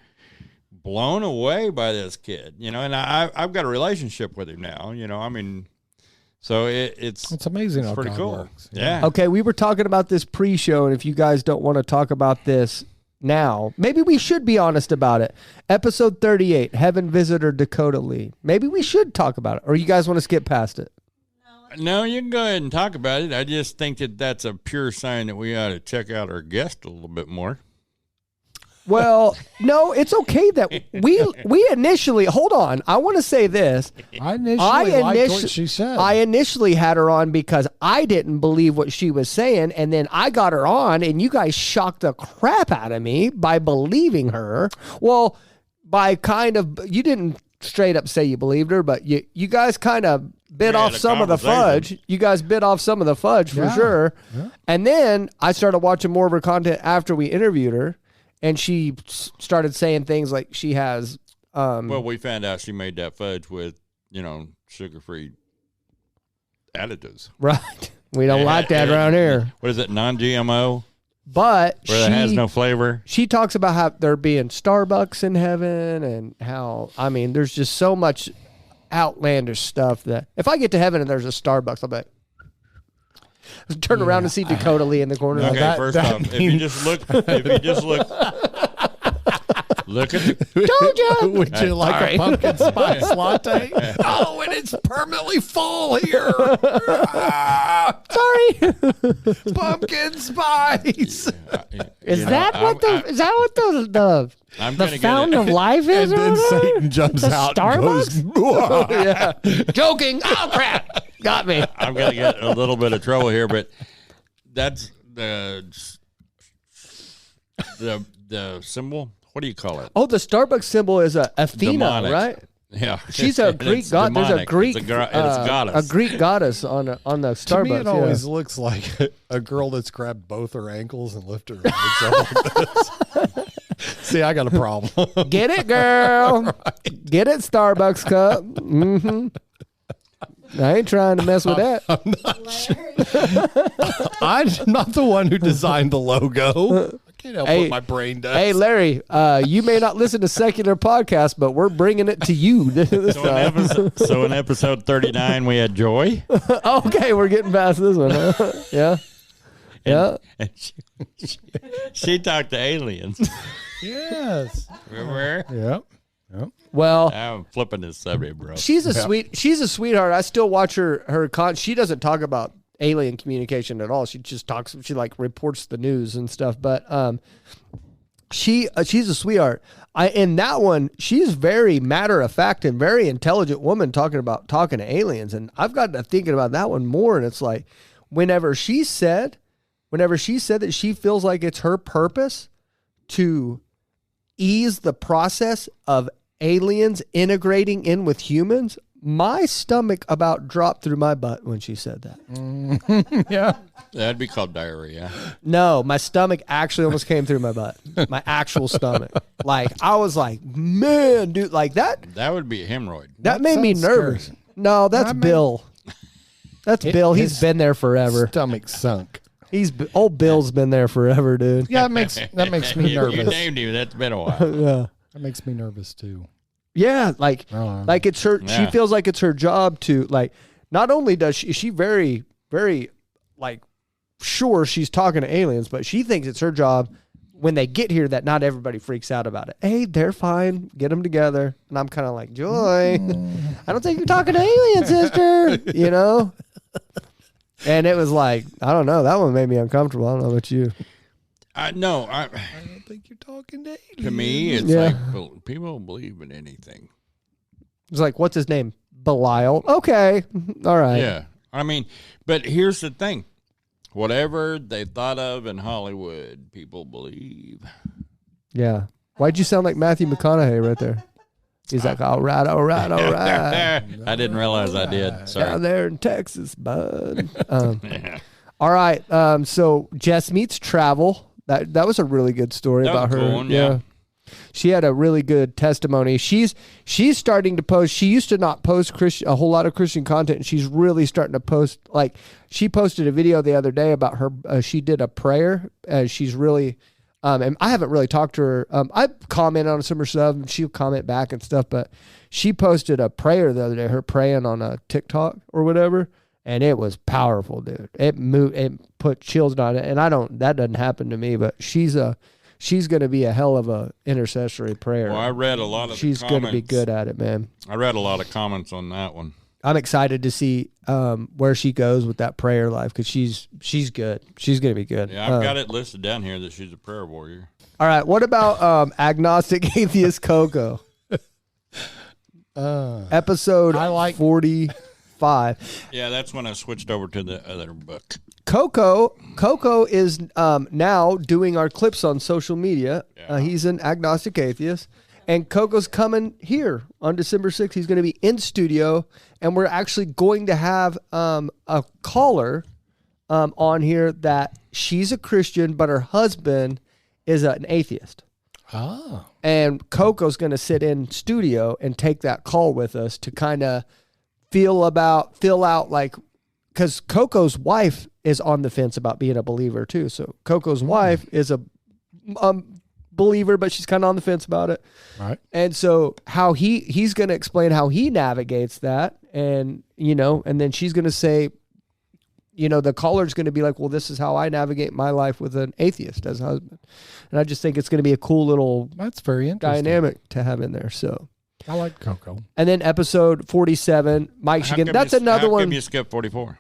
blown away by this kid, and I've got a relationship with him now, I mean, so it's amazing how pretty God cool. works. Yeah. Okay, we were talking about this pre-show, and if you guys don't want to talk about this now, maybe we should be honest about it. Episode 38, Heaven Visitor Dakota Lee. Maybe we should talk about it, or you guys want to skip past it? No, you can go ahead and talk about it. I just think that that's a pure sign that we ought to check out our guest a little bit more. Well, no, it's okay that we initially, hold on, I want to say this. I initially liked what she said. I initially had her on because I didn't believe what she was saying, and then I got her on, and you guys shocked the crap out of me by believing her. Well, by kind of, you didn't straight up say you believed her, but you guys kind of bit off some of the fudge. You guys bit off some of the fudge for sure. Yeah. And then I started watching more of her content after we interviewed her, and she started saying things like she has Well, we found out she made that fudge with, sugar-free additives. Right. We don't like that around here. What is it, non-GMO? But where it has no flavor. She talks about how there being Starbucks in heaven and how, there's just so much outlandish stuff that if I get to heaven and there's a Starbucks, I'll be like, turn around and see Dakota Lee in the corner. Okay, first off, if you just look, look at the. Would you like a pumpkin spice latte? Oh, and it's permanently full here. Sorry, pumpkin spice. Is that what the fountain of life is? And then Satan jumps out Starbucks? and goes, yeah. Joking. Oh crap! Got me. I'm gonna get a little bit of trouble here, but that's the symbol. What do you call it? Oh, the Starbucks symbol is a Athena, demonic. right? Yeah, she's a Greek god. Demonic. There's a Greek, it's a goddess. a Greek goddess on the Starbucks. To me, it always looks like a girl that's grabbed both her ankles and lifted her legs up like this. See, I got a problem. Get it, girl. Right. Get it, Starbucks cup. Mm-hmm. I ain't trying to mess with that. I'm not sure. I'm not the one who designed the logo. I can't help what my brain does. Hey, Larry, you may not listen to secular podcasts, but we're bringing it to you. So in episode 39, we had Joy. Okay, we're getting past this one. Huh? Yeah. Yeah. And she talked to aliens. Yes. Remember? Yep. Well, I'm flipping this subject, bro. She's a sweetheart. I still watch her she doesn't talk about alien communication at all. She just talks. She like reports the news and stuff. But she's a sweetheart. In that one, she's very matter of fact and very intelligent woman talking to aliens. And I've got to thinking about that one more. And it's like whenever she said that she feels like it's her purpose to ease the process of aliens integrating in with humans, my stomach about dropped through my butt when she said that. Yeah. That'd be called diarrhea. No, my stomach actually almost came through my butt. My actual stomach. Like, I was like, man, dude, like that. That would be a hemorrhoid. That made me nervous. Scary. No, that's Bill. That's Bill. He's been there forever. Stomach sunk. Old Bill's been there forever, dude. Yeah, that makes me nervous. You named him. That's been a while. Yeah. That makes me nervous too. Yeah, like it's her. Yeah. She feels like it's her job to like. Not only does she very, very like sure she's talking to aliens, but she thinks it's her job when they get here that not everybody freaks out about it. Hey, they're fine. Get them together. And I'm kind of like, Joy, I don't think you're talking to aliens, sister. You know. And it was like, I don't know. That one made me uncomfortable. I don't know about you. No, I don't think you're talking to aliens. To me, it's like people believe in anything. It's like, what's his name? Belial. Okay. All right. Yeah. I mean, but here's the thing. Whatever they thought of in Hollywood, people believe. Yeah. Why'd you sound like Matthew McConaughey right there? He's like, all right. I didn't realize I did. Sorry. Down there in Texas, bud. All right. So Jess meets travel. That was a really good story about her. Cool one, yeah. She had a really good testimony. She's starting to post. She used to not post a whole lot of Christian content, and she's really starting to post. Like, she posted a video the other day about her. She did a prayer. She's really. And I haven't really talked to her. I comment on some of her stuff, and she'll comment back and stuff. But she posted a prayer the other day, her praying on a TikTok or whatever, and it was powerful, dude. It put chills on it, and that doesn't happen to me. But she's going to be a hell of a intercessory prayer. Well, I read a lot of. She's going to be good at it, man. I read a lot of comments on that one. I'm excited to see where she goes with that prayer life because she's good. She's going to be good. Yeah, I've got it listed down here that she's a prayer warrior. All right. What about agnostic atheist Coco? Episode 45. Yeah, that's when I switched over to the other book. Coco is now doing our clips on social media. Yeah. He's an agnostic atheist. And Coco's coming here on December 6th. He's going to be in studio, and we're actually going to have a caller on here that she's a Christian, but her husband is an atheist. Ah. And Coco's going to sit in studio and take that call with us to kind of feel out like, because Coco's wife is on the fence about being a believer too. So Coco's wife is a believer, but she's kind of on the fence about it. Right. And so how he's going to explain how he navigates that. And, and then she's going to say, the caller's going to be like, well, this is how I navigate my life with an atheist as a husband. And I just think it's going to be a cool little that's very interesting dynamic to have in there. So I like Coco. And then episode 47, Mike Shigan. That's another one. How come you skip 44?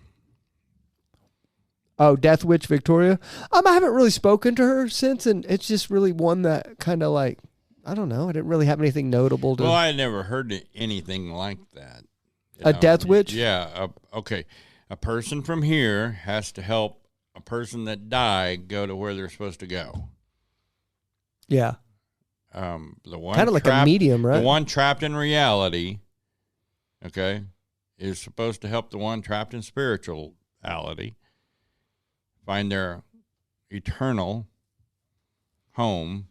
Oh, Death Witch Victoria. I haven't really spoken to her since, and it's just really one that kind of like, I don't know. I didn't really have anything notable to. Well, I never heard anything like that. A death witch? Yeah. Okay. A person from here has to help a person that died go to where they're supposed to go. Yeah. The one kind of like a medium, right? The one trapped in reality, okay, is supposed to help the one trapped in spirituality find their eternal home.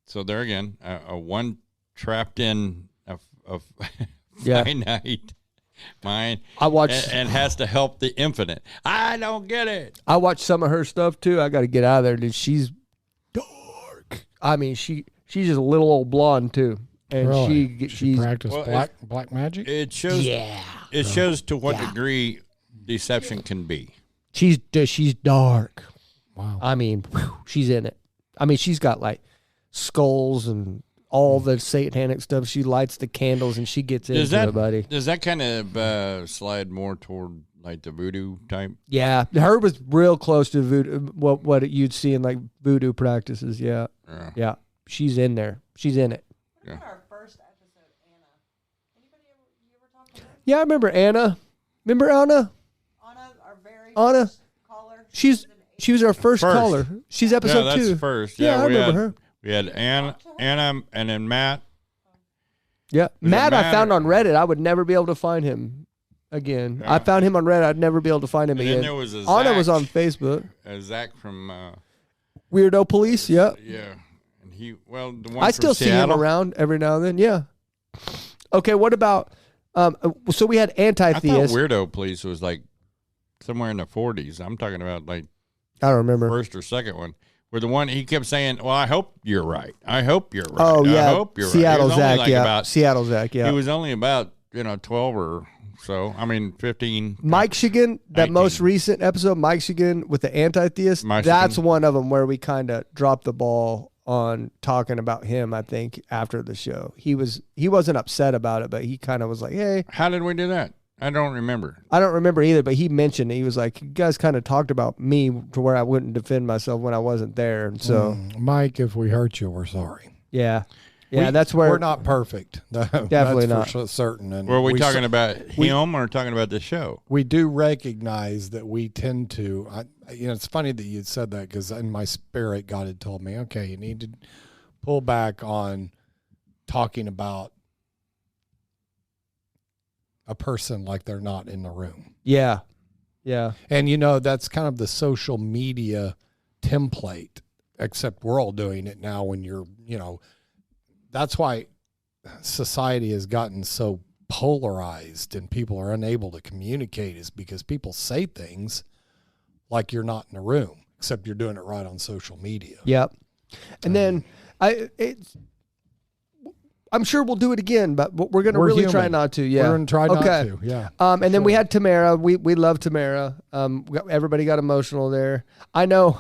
So there again, a one trapped in a finite mind. I watched and has to help the infinite. I don't get it. I watched some of her stuff too. I got to get out of there, dude. She's dark. I mean, she's just a little old blonde too, and really? she's practiced black magic. It shows. Yeah. It shows to what degree deception can be. She's dark. Wow. I mean, she's in it. I mean, she's got like skulls and all the satanic stuff. She lights the candles and she gets into it, buddy. Does that kind of slide more toward like the voodoo type? Yeah, her was real close to voodoo. What you'd see in like voodoo practices. Yeah, yeah. She's in there. She's in it. What about our first episode, Anna? Anybody ever talk about her? Yeah, I remember Anna. Remember Anna? Anna, our very Anna. first caller. She was our first caller. She's episode 2. That's first. Yeah, I remember her. We had Anna, and then Matt. Yeah, Matt I found on Reddit. I would never be able to find him again. Yeah. I found him on Reddit. I'd never be able to find him And again. then there was Anna was on Facebook. Zach from Weirdo Police. Yep. Yeah, and the one I from still see Seattle. him around every now and then. Yeah. Okay, what about? So we had I thought anti-theist. Weirdo Police was like somewhere in the 40s. I'm talking about like I don't remember. first or second one. Where the one he kept saying, "Well, I hope you're right. I hope you're right. Oh yeah, I hope you're Seattle right." He was only Zach. like Yeah, about, Seattle Zach. Yeah. He was only about 12 or so. I mean 15. Mike Shigan, that 19. most recent episode, Mike Shigan with the anti-theist, Mike that's Shigan. one of them where we kind of dropped the ball on talking about him. I think after the show, he wasn't upset about it, but he kind of was like, "Hey." How did we do that? I don't remember. I don't remember either, but he mentioned it. He was like, "You guys kind of talked about me to where I wouldn't defend myself when I wasn't there," and so Mike, if we hurt you, we're sorry. yeah, that's where we're not perfect. Definitely that's not. for certain. And Were we talking about him or talking about the show? We do recognize that we tend to. It's funny that you said that because in my spirit, God had told me, "Okay, you need to pull back on talking about a person like they're not in the room." yeah. And that's kind of the social media template, except we're all doing it now when that's why society has gotten so polarized and people are unable to communicate, is because people say things like you're not in the room, except you're doing it right on social media. Yep. And then I'm sure we'll do it again, but we're going to really try not to. Yeah. We're going to try not to. Yeah. And then we had Tamara. We love Tamara. Everybody got emotional there. I know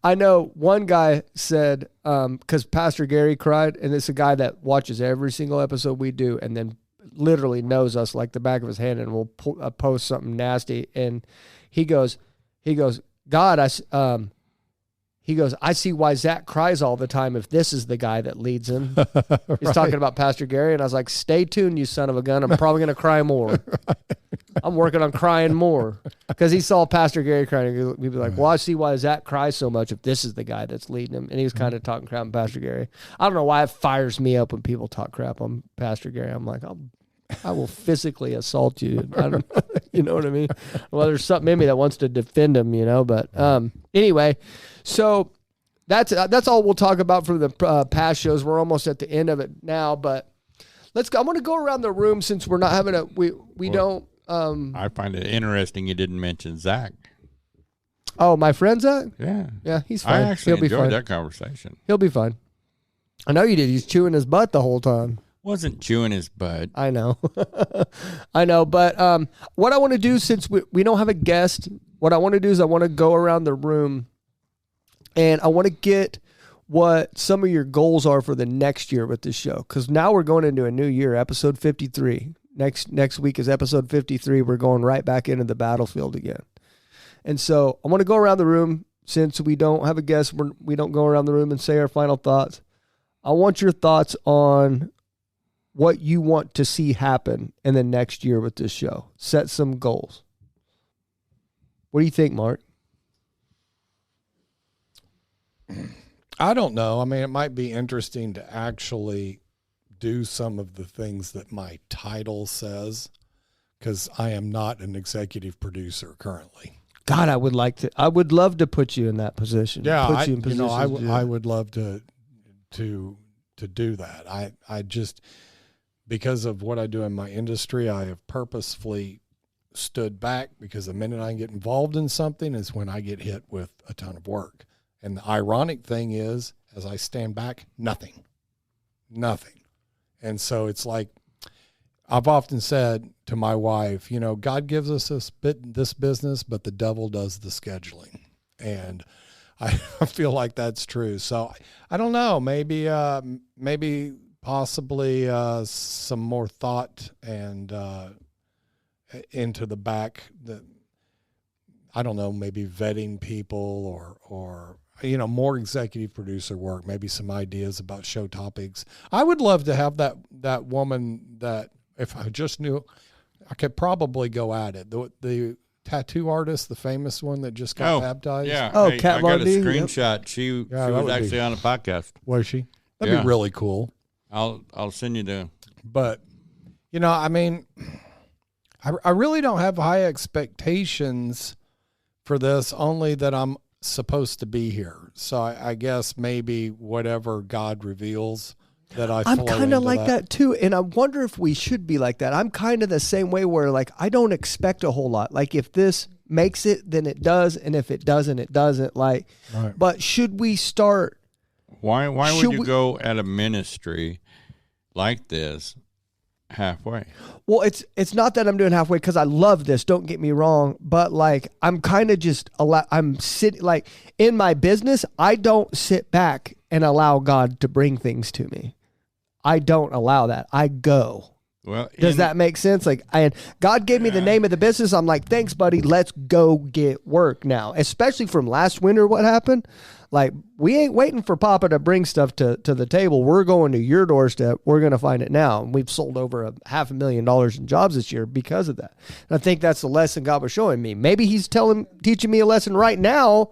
one guy said, because Pastor Gary cried, and it's a guy that watches every single episode we do and then literally knows us like the back of his hand and will post something nasty. And he goes, God, he goes, I see why Zach cries all the time if this is the guy that leads him. He's talking about Pastor Gary, and I was like, stay tuned, you son of a gun. I'm probably going to cry more. I'm working on crying more. Because he saw Pastor Gary crying. He'd be like, well, I see why Zach cries so much if this is the guy that's leading him. And he was kind of talking crap on Pastor Gary. I don't know why it fires me up when people talk crap on Pastor Gary. I'm like, I will physically assault you. I don't know. You know what I mean? Well, there's something in me that wants to defend him, but anyway, so that's all we'll talk about from the past shows. We're almost at the end of it now, but let's go. I want to go around the room since we're not having we don't. I find it interesting you didn't mention Zach. Oh, my friend Zach? Yeah, he's fine. I actually He'll be enjoyed fine. that conversation. He'll be fine. I know you did. He's chewing his butt the whole time. Wasn't chewing his butt. I know. I know. But what I want to do, since we don't have a guest, what I want to do is I want to go around the room and I want to get what some of your goals are for the next year with this show. Because now we're going into a new year, episode 53. Next week is episode 53. We're going right back into the battlefield again. And so I want to go around the room. Since we don't have a guest, we don't go around the room and say our final thoughts. I want your thoughts on what you want to see happen in the next year with this show. Set some goals. What do you think, Mark? I don't know. I mean, it might be interesting to actually do some of the things that my title says, because I am not an executive producer currently. God, I would love to put you in that position. Yeah, put you in position I would love to do that. I just, because of what I do in my industry, I have purposefully stood back, because the minute I get involved in something is when I get hit with a ton of work. And the ironic thing is, as I stand back, nothing. And so it's like, I've often said to my wife, God gives us this business, but the devil does the scheduling. And I feel like that's true. So I don't know, maybe possibly some more thought and into the back, I don't know, maybe vetting people or more executive producer work, maybe some ideas about show topics. I would love to have that woman that, if I just knew, I could probably go at it. The tattoo artist, the famous one that just got baptized. Yeah. Oh, hey, Kat I got a Von D, screenshot. yep. She was actually on a podcast. Was she? That'd be really cool. I'll send you the. But, I mean, I really don't have high expectations for this, only that I'm supposed to be here. So I guess maybe whatever God reveals that I'm kind of like that too. And I wonder if we should be like that. I'm kind of the same way where like, I don't expect a whole lot. Like if this makes it, then it does. And if it doesn't, it doesn't. Like, right. But should we start? Why would you go at a ministry like this halfway? Well, it's not that I'm doing halfway, because I love this, don't get me wrong, but like I'm kind of just I'm sitting, like in my business, I don't sit back and allow God to bring things to me. I don't allow that. I go. Well, does that make sense? Like, God gave me the name of the business. I'm like, thanks, buddy. Let's go get work now. Especially from last winter, what happened? Like, we ain't waiting for Papa to bring stuff to the table. We're going to your doorstep. We're going to find it now. And we've sold over $500,000 in jobs this year because of that. And I think that's the lesson God was showing me. Maybe he's teaching me a lesson right now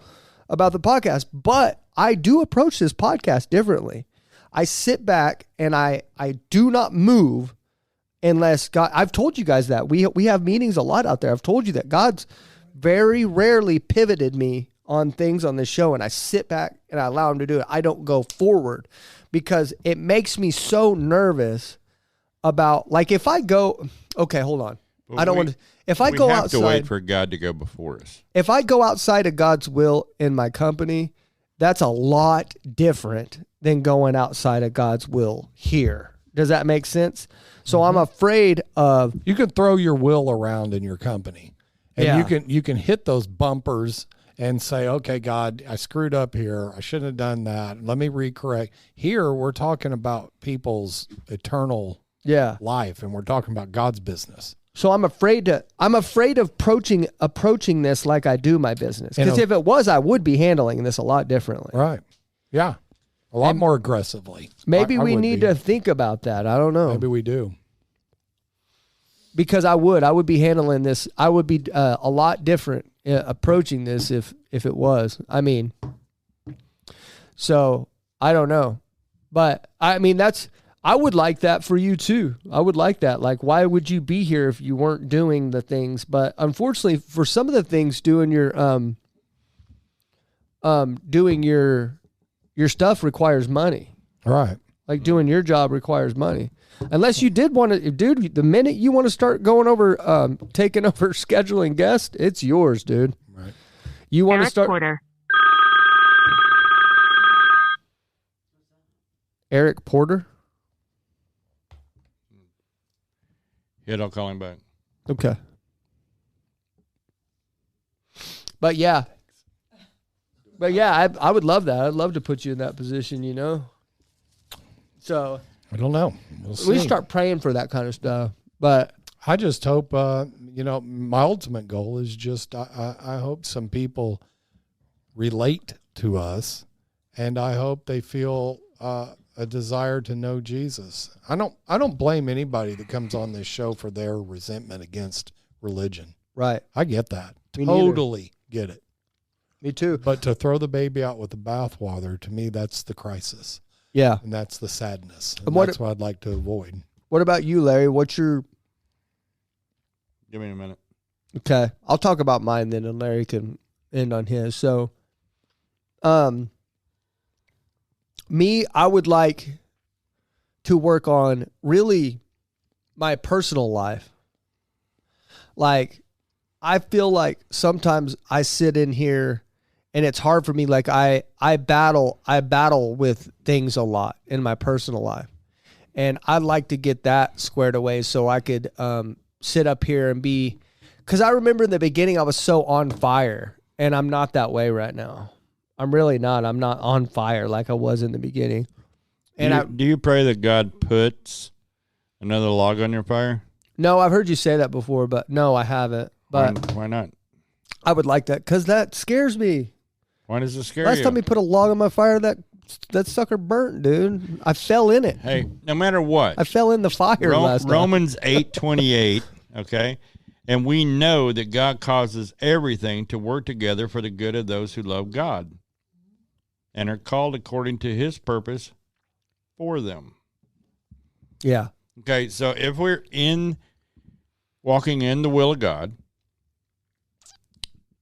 about the podcast, but I do approach this podcast differently. I sit back and I do not move unless God, I've told you guys that. We have meetings a lot out there. I've told you that God's very rarely pivoted me on things on this show, and I sit back and I allow him to do it. I don't go forward because it makes me so nervous about, like, if I go, okay, hold on. Well, I don't want to, if I go outside. We have to wait for God to go before us. If I go outside of God's will in my company, that's a lot different than going outside of God's will here. Does that make sense? So I'm afraid of. You can throw your will around in your company, and you can hit those bumpers and say, okay, God, I screwed up here. I shouldn't have done that. Let me recorrect. Here, we're talking about people's eternal life, and we're talking about God's business. So I'm afraid of approaching this like I do my business. Because if it was, I would be handling this a lot differently. Right. Yeah. A lot more aggressively. Maybe we need to think about that. I don't know. Maybe we do. Because I would be handling this. I would be a lot different approaching this if it was. I mean, so I don't know. But I mean, I would like that for you too. I would like that. Like, why would you be here if you weren't doing the things? But unfortunately, for some of the things, doing your your stuff requires money. Right. Like doing your job requires money. Unless you did want to, dude, the minute you want to start going over, taking over scheduling guests, it's yours, dude. Right. You want to start. Porter. Eric Porter? Yeah, don't call him back. Okay. But yeah. I would love that. I'd love to put you in that position, you know? So I don't know. We'll see. we start praying for that kind of stuff. But I just hope, my ultimate goal is just I hope some people relate to us, and I hope they feel a desire to know Jesus. I don't blame anybody that comes on this show for their resentment against religion. right. I get that. Me neither. Totally get it. Me too. But to throw the baby out with the bathwater, to me, that's the crisis. Yeah. And that's the sadness. And And what- that's what I'd like to avoid. What about you, Larry? What's your Give me a minute. okay? I'll talk about mine then, and Larry can end on his. So, me, I would like to work on really my personal life. Like, I feel like sometimes I sit in here and it's hard for me. Like I battle with things a lot in my personal life. And I'd like to get that squared away so I could sit up here and be, because I remember in the beginning I was so on fire, and I'm not that way right now. I'm really not. I'm not on fire like I was in the beginning. And Do you pray that God puts another log on your fire? No, I've heard you say that before, but no, I haven't. But Why not? I would like that because that scares me. Why does it scare Last you? time he put a log on my fire, that sucker burnt, dude. I fell in it. Hey, no matter what, I fell in the fire last time. Romans 8:28, okay? And we know that God causes everything to work together for the good of those who love God and are called according to his purpose for them. Yeah. Okay, so if we're walking in the will of God,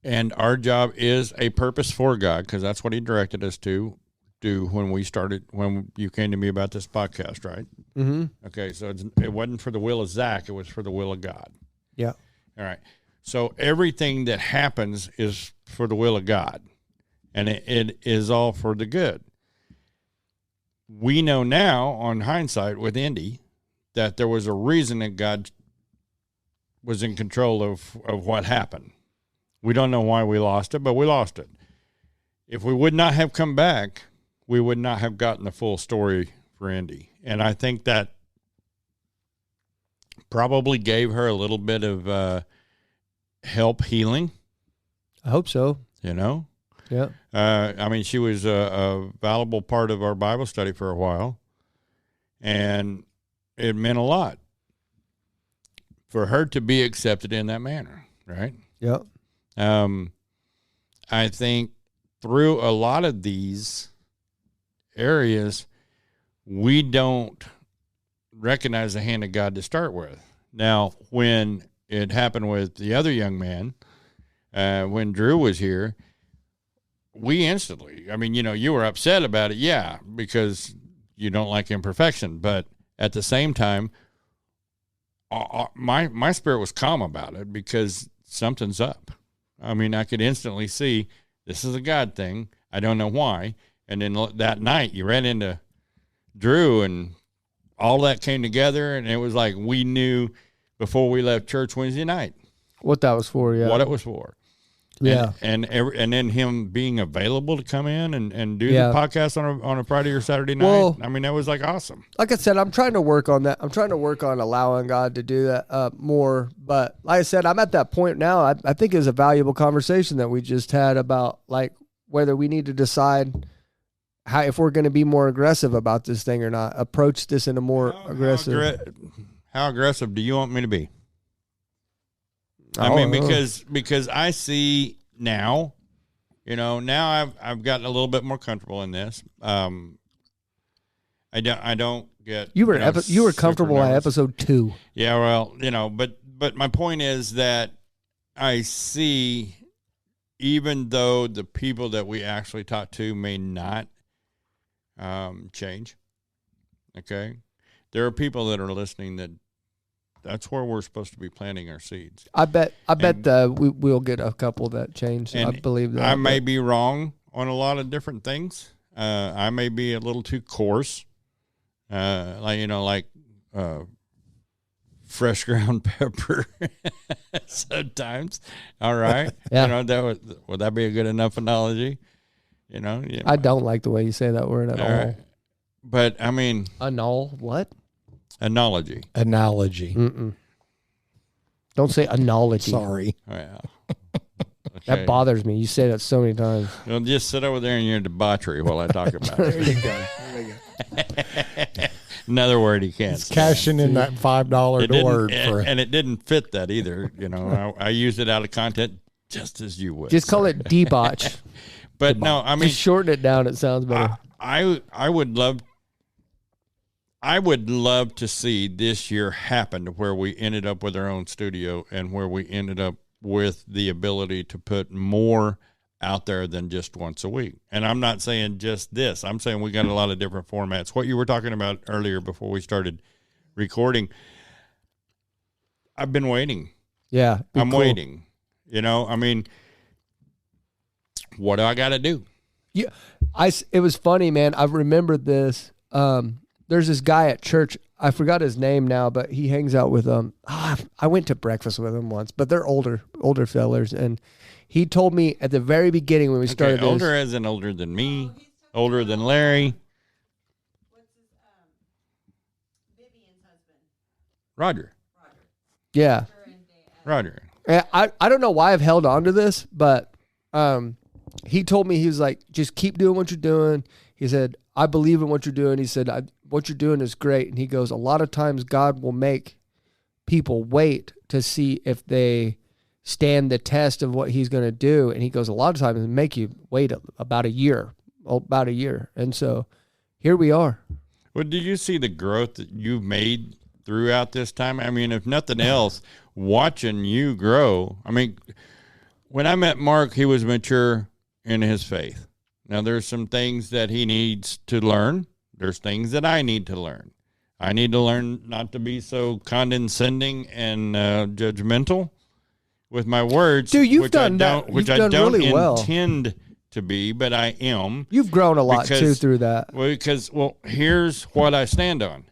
and our job is a purpose for God, because that's what he directed us to do when you came to me about this podcast, right? Mm-hmm. Okay, so it wasn't for the will of Zach, it was for the will of God. Yeah. All right. So everything that happens is for the will of God, and it is all for the good. We know now, on hindsight with Indy, that there was a reason that God was in control of what happened. We don't know why we lost it, but we lost it. If we would not have come back, we would not have gotten the full story for Indy. And I think that probably gave her a little bit of help healing. I hope so. You know? Yeah. I mean, she was a valuable part of our Bible study for a while, and it meant a lot for her to be accepted in that manner, right? Yeah. I think through a lot of these areas, we don't recognize the hand of God to start with. Now, when it happened with the other young man, when Drew was here, we instantly, I mean, you were upset about it, yeah, because you don't like imperfection, but at the same time, my spirit was calm about it because something's up. I mean, I could instantly see this is a God thing. I don't know why. And then that night you ran into Drew and all that came together, and it was like we knew before we left church Wednesday night What that was for, yeah. what it was for. Yeah. And then him being available to come in and do Yeah. the podcast on a Friday or Saturday night. Well, I mean, that was like awesome. Like I said, I'm trying to work on that. I'm trying to work on allowing God to do that more. But like I said, I'm at that point now. I think it was a valuable conversation that we just had about like whether we need to decide if we're going to be more aggressive about this thing or not. Approach this in a more aggressive. How aggressive do you want me to be? I I mean, don't know. because I see now, now I've gotten a little bit more comfortable in this. I don't get You were you were super comfortable at nervous. episode 2. Yeah, well, but my point is that I see, even though the people that we actually talk to may not change. Okay. There are people that are listening that's where we're supposed to be planting our seeds. I bet we'll get a couple that change. I believe that. I may be wrong on a lot of different things. I may be a little too coarse. Like fresh ground pepper sometimes. All right. Yeah. Would that be a good enough analogy? Yeah. I don't like the way you say that word at all. Right. But I mean, what? Analogy. Mm-mm. Don't say analogy. Sorry. Oh, yeah. Okay. That bothers me. You say that so many times. You'll just sit over there in your debauchery while I talk about it. There you go. Another word he can't say. Cashing in that $5 word and it didn't fit that either. I used it out of content just as you would. Just call it debauch. But no, I mean, just shorten it down. It sounds better. I would love to see this year happen to where we ended up with our own studio and where we ended up with the ability to put more out there than just once a week. And I'm not saying just this. I'm saying we got a lot of different formats. What you were talking about earlier before we started recording, I've been waiting. Yeah. I'm waiting. I mean, what do I got to do? Yeah. It was funny, man. I remembered this. There's this guy at church. I forgot his name now, but he hangs out with I went to breakfast with him once, but they're older fellers, and he told me at the very beginning when we started this, older as in older than me, older than Larry. What's his Vivian's husband? Roger. Yeah. Roger. I don't know why I've held on to this, but he told me, he was like, just keep doing what you're doing. He said, I believe in what you're doing. He said, what you're doing is great. And he goes, a lot of times God will make people wait to see if they stand the test of what he's going to do. And he goes, a lot of times it make you wait about a year. And so here we are. Well, did you see the growth that you've made throughout this time? I mean, if nothing else, watching you grow. I mean, when I met Mark, he was mature in his faith. Now, there's some things that he needs to learn. There's things that I need to learn. I need to learn not to be so condescending and judgmental with my words. Dude, you've done that. Which I don't really intend well to be, but I am. You've grown a lot too through that. Well, here's what I stand on.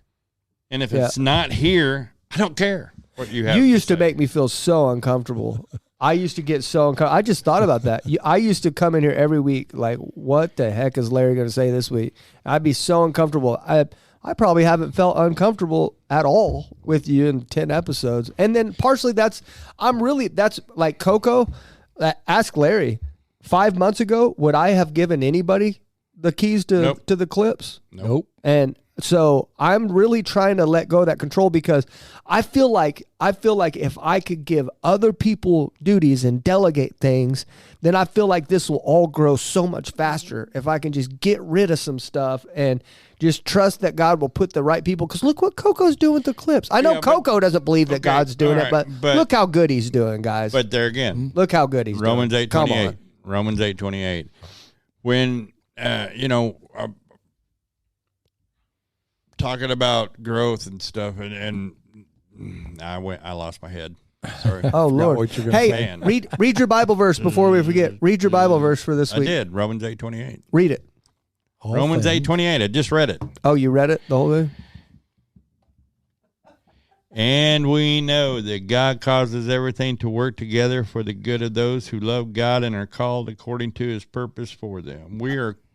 And if it's not here, I don't care what you have. You used to make me feel so uncomfortable. I used to get so uncomfortable. I just thought about that. I used to come in here every week like, what the heck is Larry going to say this week? I'd be so uncomfortable. I probably haven't felt uncomfortable at all with you in 10 episodes. And then partially that's like Coco. Ask Larry. 5 months ago, would I have given anybody the keys to the clips? Nope. And so I'm really trying to let go of that control, because I feel like if I could give other people duties and delegate things, then I feel like this will all grow so much faster if I can just get rid of some stuff and just trust that God will put the right people. Because look what Coco's doing with the clips. I know Coco doesn't believe that God's doing it, but look how good he's doing, guys. But there again, look how good he's doing. Romans 8:28. Romans 8:28. When talking about growth and stuff, and I lost my head. Sorry. Oh Lord! Hey, read your Bible verse before we forget. Read your Bible verse for this week. I did. Romans 8:28. Read it. Romans 8:28. I just read it. Oh, you read it the whole thing? And we know that God causes everything to work together for the good of those who love God and are called according to his purpose for them.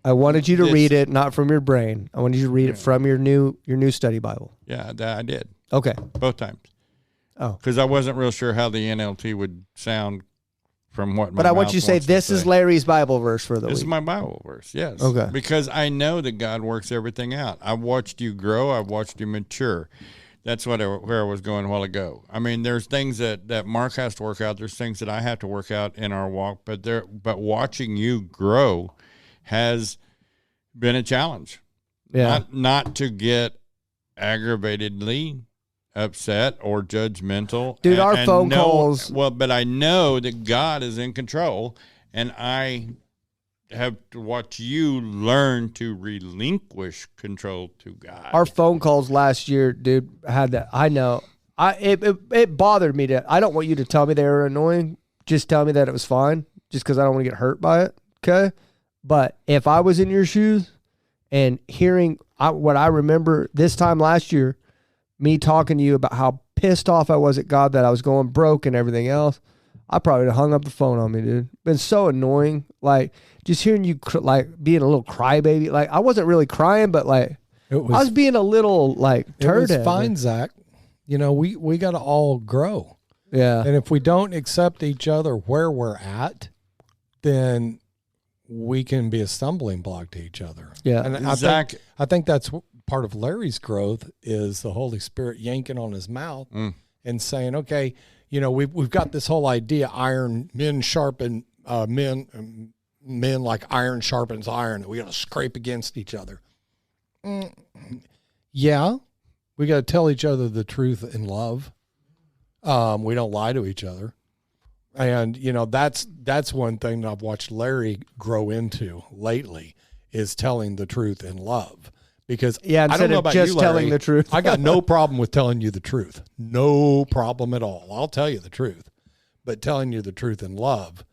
I wanted you to read it, not from your brain. I wanted you to read it from your new study Bible. Yeah, I did. Okay. Both times. Oh. Because I wasn't real sure how the NLT would sound from what my But I want you to say, this is Larry's Bible verse for the week. This is my Bible verse, yes. Okay. Because I know that God works everything out. I've watched you grow. I've watched you mature. That's where I was going a while ago. I mean, there's things that Mark has to work out. There's things that I have to work out in our walk. But watching you grow has been a challenge. Yeah. Not to get aggravatedly upset or judgmental. Dude, our phone calls. Well, but I know that God is in control, and I have to watch you learn to relinquish control to God. Our phone calls last year, dude, had that. I know. It bothered me I don't want you to tell me they were annoying. Just tell me that it was fine, just because I don't want to get hurt by it. Okay. But if I was in your shoes and hearing what I remember this time last year, me talking to you about how pissed off I was at God that I was going broke and everything else, I probably would have hung up the phone on me, dude. Been so annoying. Like, just hearing you, like, being a little crybaby. Like, I wasn't really crying, but, like, I was being a little, like, turd. It was fine, Zach. You know, we got to all grow. Yeah. And if we don't accept each other where we're at, then we can be a stumbling block to each other. Yeah. And I think that's part of Larry's growth is the Holy Spirit yanking on his mouth and saying, okay, you know, we've got this whole idea, men sharpen men like iron sharpens iron, that we got to scrape against each other. Yeah, we got to tell each other the truth in love. We don't lie to each other. And, you know, that's one thing that I've watched Larry grow into lately is telling the truth in love. Because yeah, instead of just telling the truth. I got no problem with telling you the truth. No problem at all. I'll tell you the truth. But telling you the truth in love,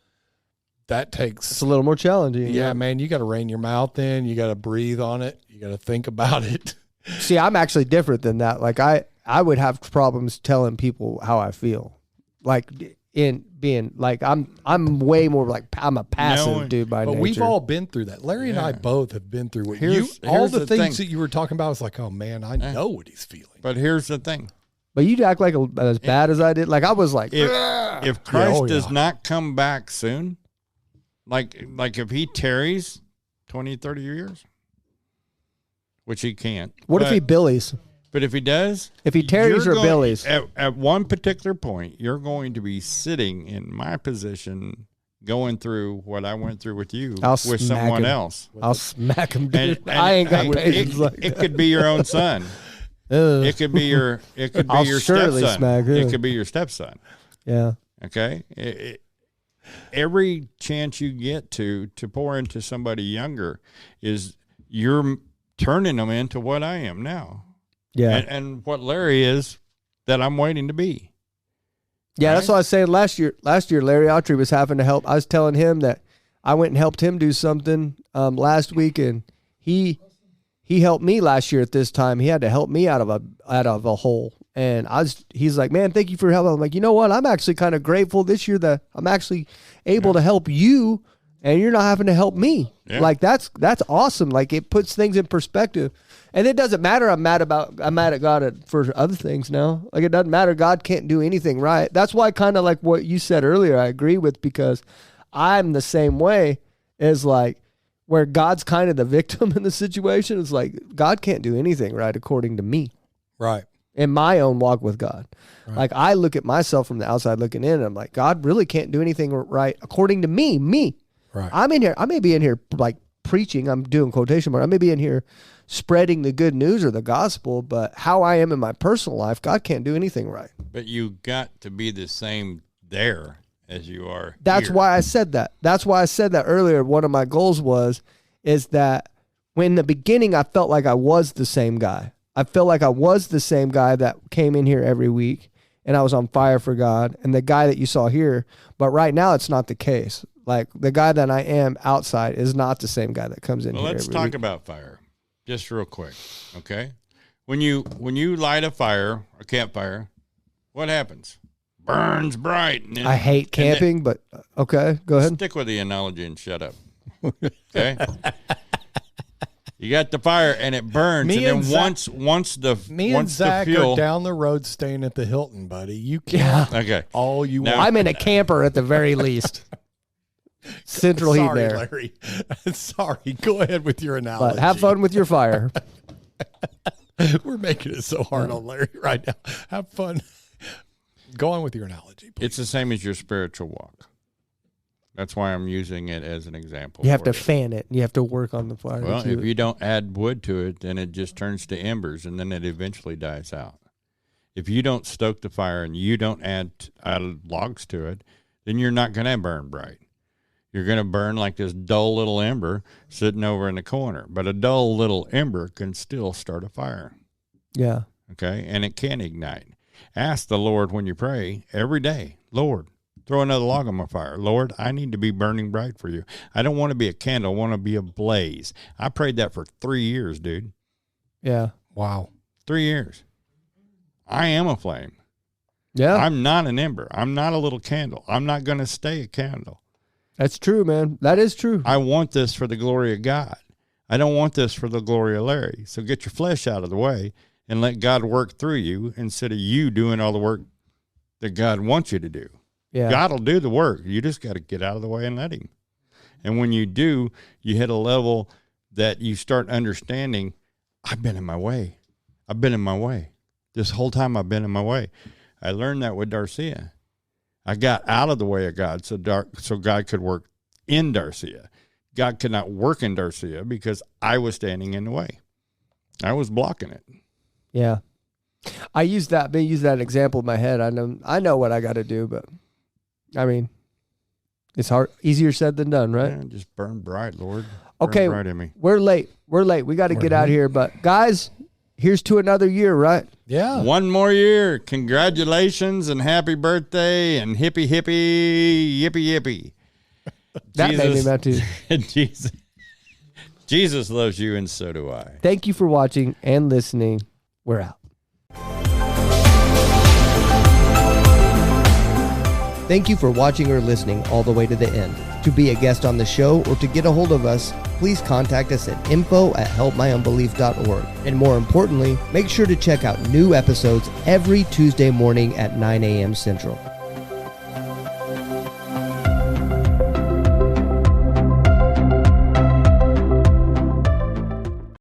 that takes... It's a little more challenging. Yeah, man, you got to rein your mouth in. You got to breathe on it. You got to think about it. See, I'm actually different than that. Like, I would have problems telling people how I feel. Like, in being, like, I'm way more like, I'm a passive dude by nature. But we've all been through that. Larry and I both have been through what all the things that you were talking about. I was like, oh, man, I know what he's feeling. But here's the thing. But you'd act like as bad as I did. Like, I was like, if Christ does not come back soon, like if he tarries 20, 30 years, which he can't. What if he billies? But if he does, if he tarries or billies, at one particular point, you're going to be sitting in my position, going through what I went through with you, with someone else. I'll smack him, dude. And I ain't got patience like that. It could be your own son. It could be your stepson. Smack him. It could be your stepson. Yeah. Okay. Every chance you get to pour into somebody younger is you're turning them into what I am now. Yeah. And what Larry is that I'm waiting to be. Yeah, right? That's what I was saying last year. Last year, Larry Autry was having to help. I was telling him that I went and helped him do something last week, and he helped me last year at this time. He had to help me out of a hole. And he's like, man, thank you for helping. I'm like, you know what? I'm actually kind of grateful this year that I'm actually able to help you, and you're not having to help me. Yeah. Like that's awesome. Like it puts things in perspective. And it doesn't matter. I'm mad at God for other things now. Like it doesn't matter. God can't do anything right. That's why kind of like what you said earlier, I agree with, because I'm the same way as like where God's kind of the victim in the situation. It's like God can't do anything right according to me. Right. In my own walk with God. Right. Like I look at myself from the outside looking in and I'm like, God really can't do anything right according to me. Right. I'm in here. I may be in here like preaching. I'm doing quotation marks. I may be in here spreading the good news or the gospel, but how I am in my personal life, God can't do anything right. But you got to be the same there as you are. That's here. why I said that. That's why I said that earlier. One of my goals is that when in the beginning I felt like I was the same guy. I felt like I was the same guy that came in here every week and I was on fire for God and the guy that you saw here. But right now it's not the case. Like the guy that I am outside is not the same guy that comes in here. Let's talk about fire. Just real quick, okay? When you light a campfire, what happens? Burns bright. And then, I hate camping, but okay, go ahead. Stick with the analogy and shut up. Okay? You got the fire and it burns, once the fuel, are down the road staying at the Hilton, buddy. You can't. Yeah. Okay. All you want. I'm in a camper at the very least. Central heat there. Larry. Sorry. Go ahead with your analogy. But have fun with your fire. We're making it so hard on Larry right now. Have fun. Go on with your analogy, please. It's the same as your spiritual walk. That's why I'm using it as an example. You have to fan it. You have to work on the fire. Well, if you don't add wood to it, then it just turns to embers, and then it eventually dies out. If you don't stoke the fire and you don't add logs to it, then you're not going to burn bright. You're going to burn like this dull little ember sitting over in the corner. But a dull little ember can still start a fire. Yeah. Okay? And it can ignite. Ask the Lord when you pray every day, Lord, throw another log on my fire. Lord, I need to be burning bright for you. I don't want to be a candle. I want to be a blaze. I prayed that for 3 years, dude. Yeah. Wow. 3 years. I am a flame. Yeah. I'm not an ember. I'm not a little candle. I'm not going to stay a candle. That's true, man. That is true. I want this for the glory of God. I don't want this for the glory of Larry. So get your flesh out of the way and let God work through you instead of you doing all the work that God wants you to do. Yeah. God will do the work. You just got to get out of the way and let him. And when you do, you hit a level that you start understanding, I've been in my way. I've been in my way. This whole time I've been in my way. I learned that with Darcia. I got out of the way of God so God could work in Darcia. God could not work in Darcia because I was standing in the way. I was blocking it. Yeah. I use that example in my head. I know what I got to do, but I mean, it's hard, easier said than done, right? Yeah, just burn bright, Lord. Okay. Burn bright in me. We're late. We got to get out of here, but guys, here's to another year, right? Yeah. One more year. Congratulations and happy birthday and hippie, yippee, yippee. That made me mad too. Jesus loves you and so do I. Thank you for watching and listening. We're out. Thank you for watching or listening all the way to the end. To be a guest on the show or to get a hold of us, please contact us at info@helpmyunbelief.org. And more importantly, make sure to check out new episodes every Tuesday morning at 9 a.m. Central.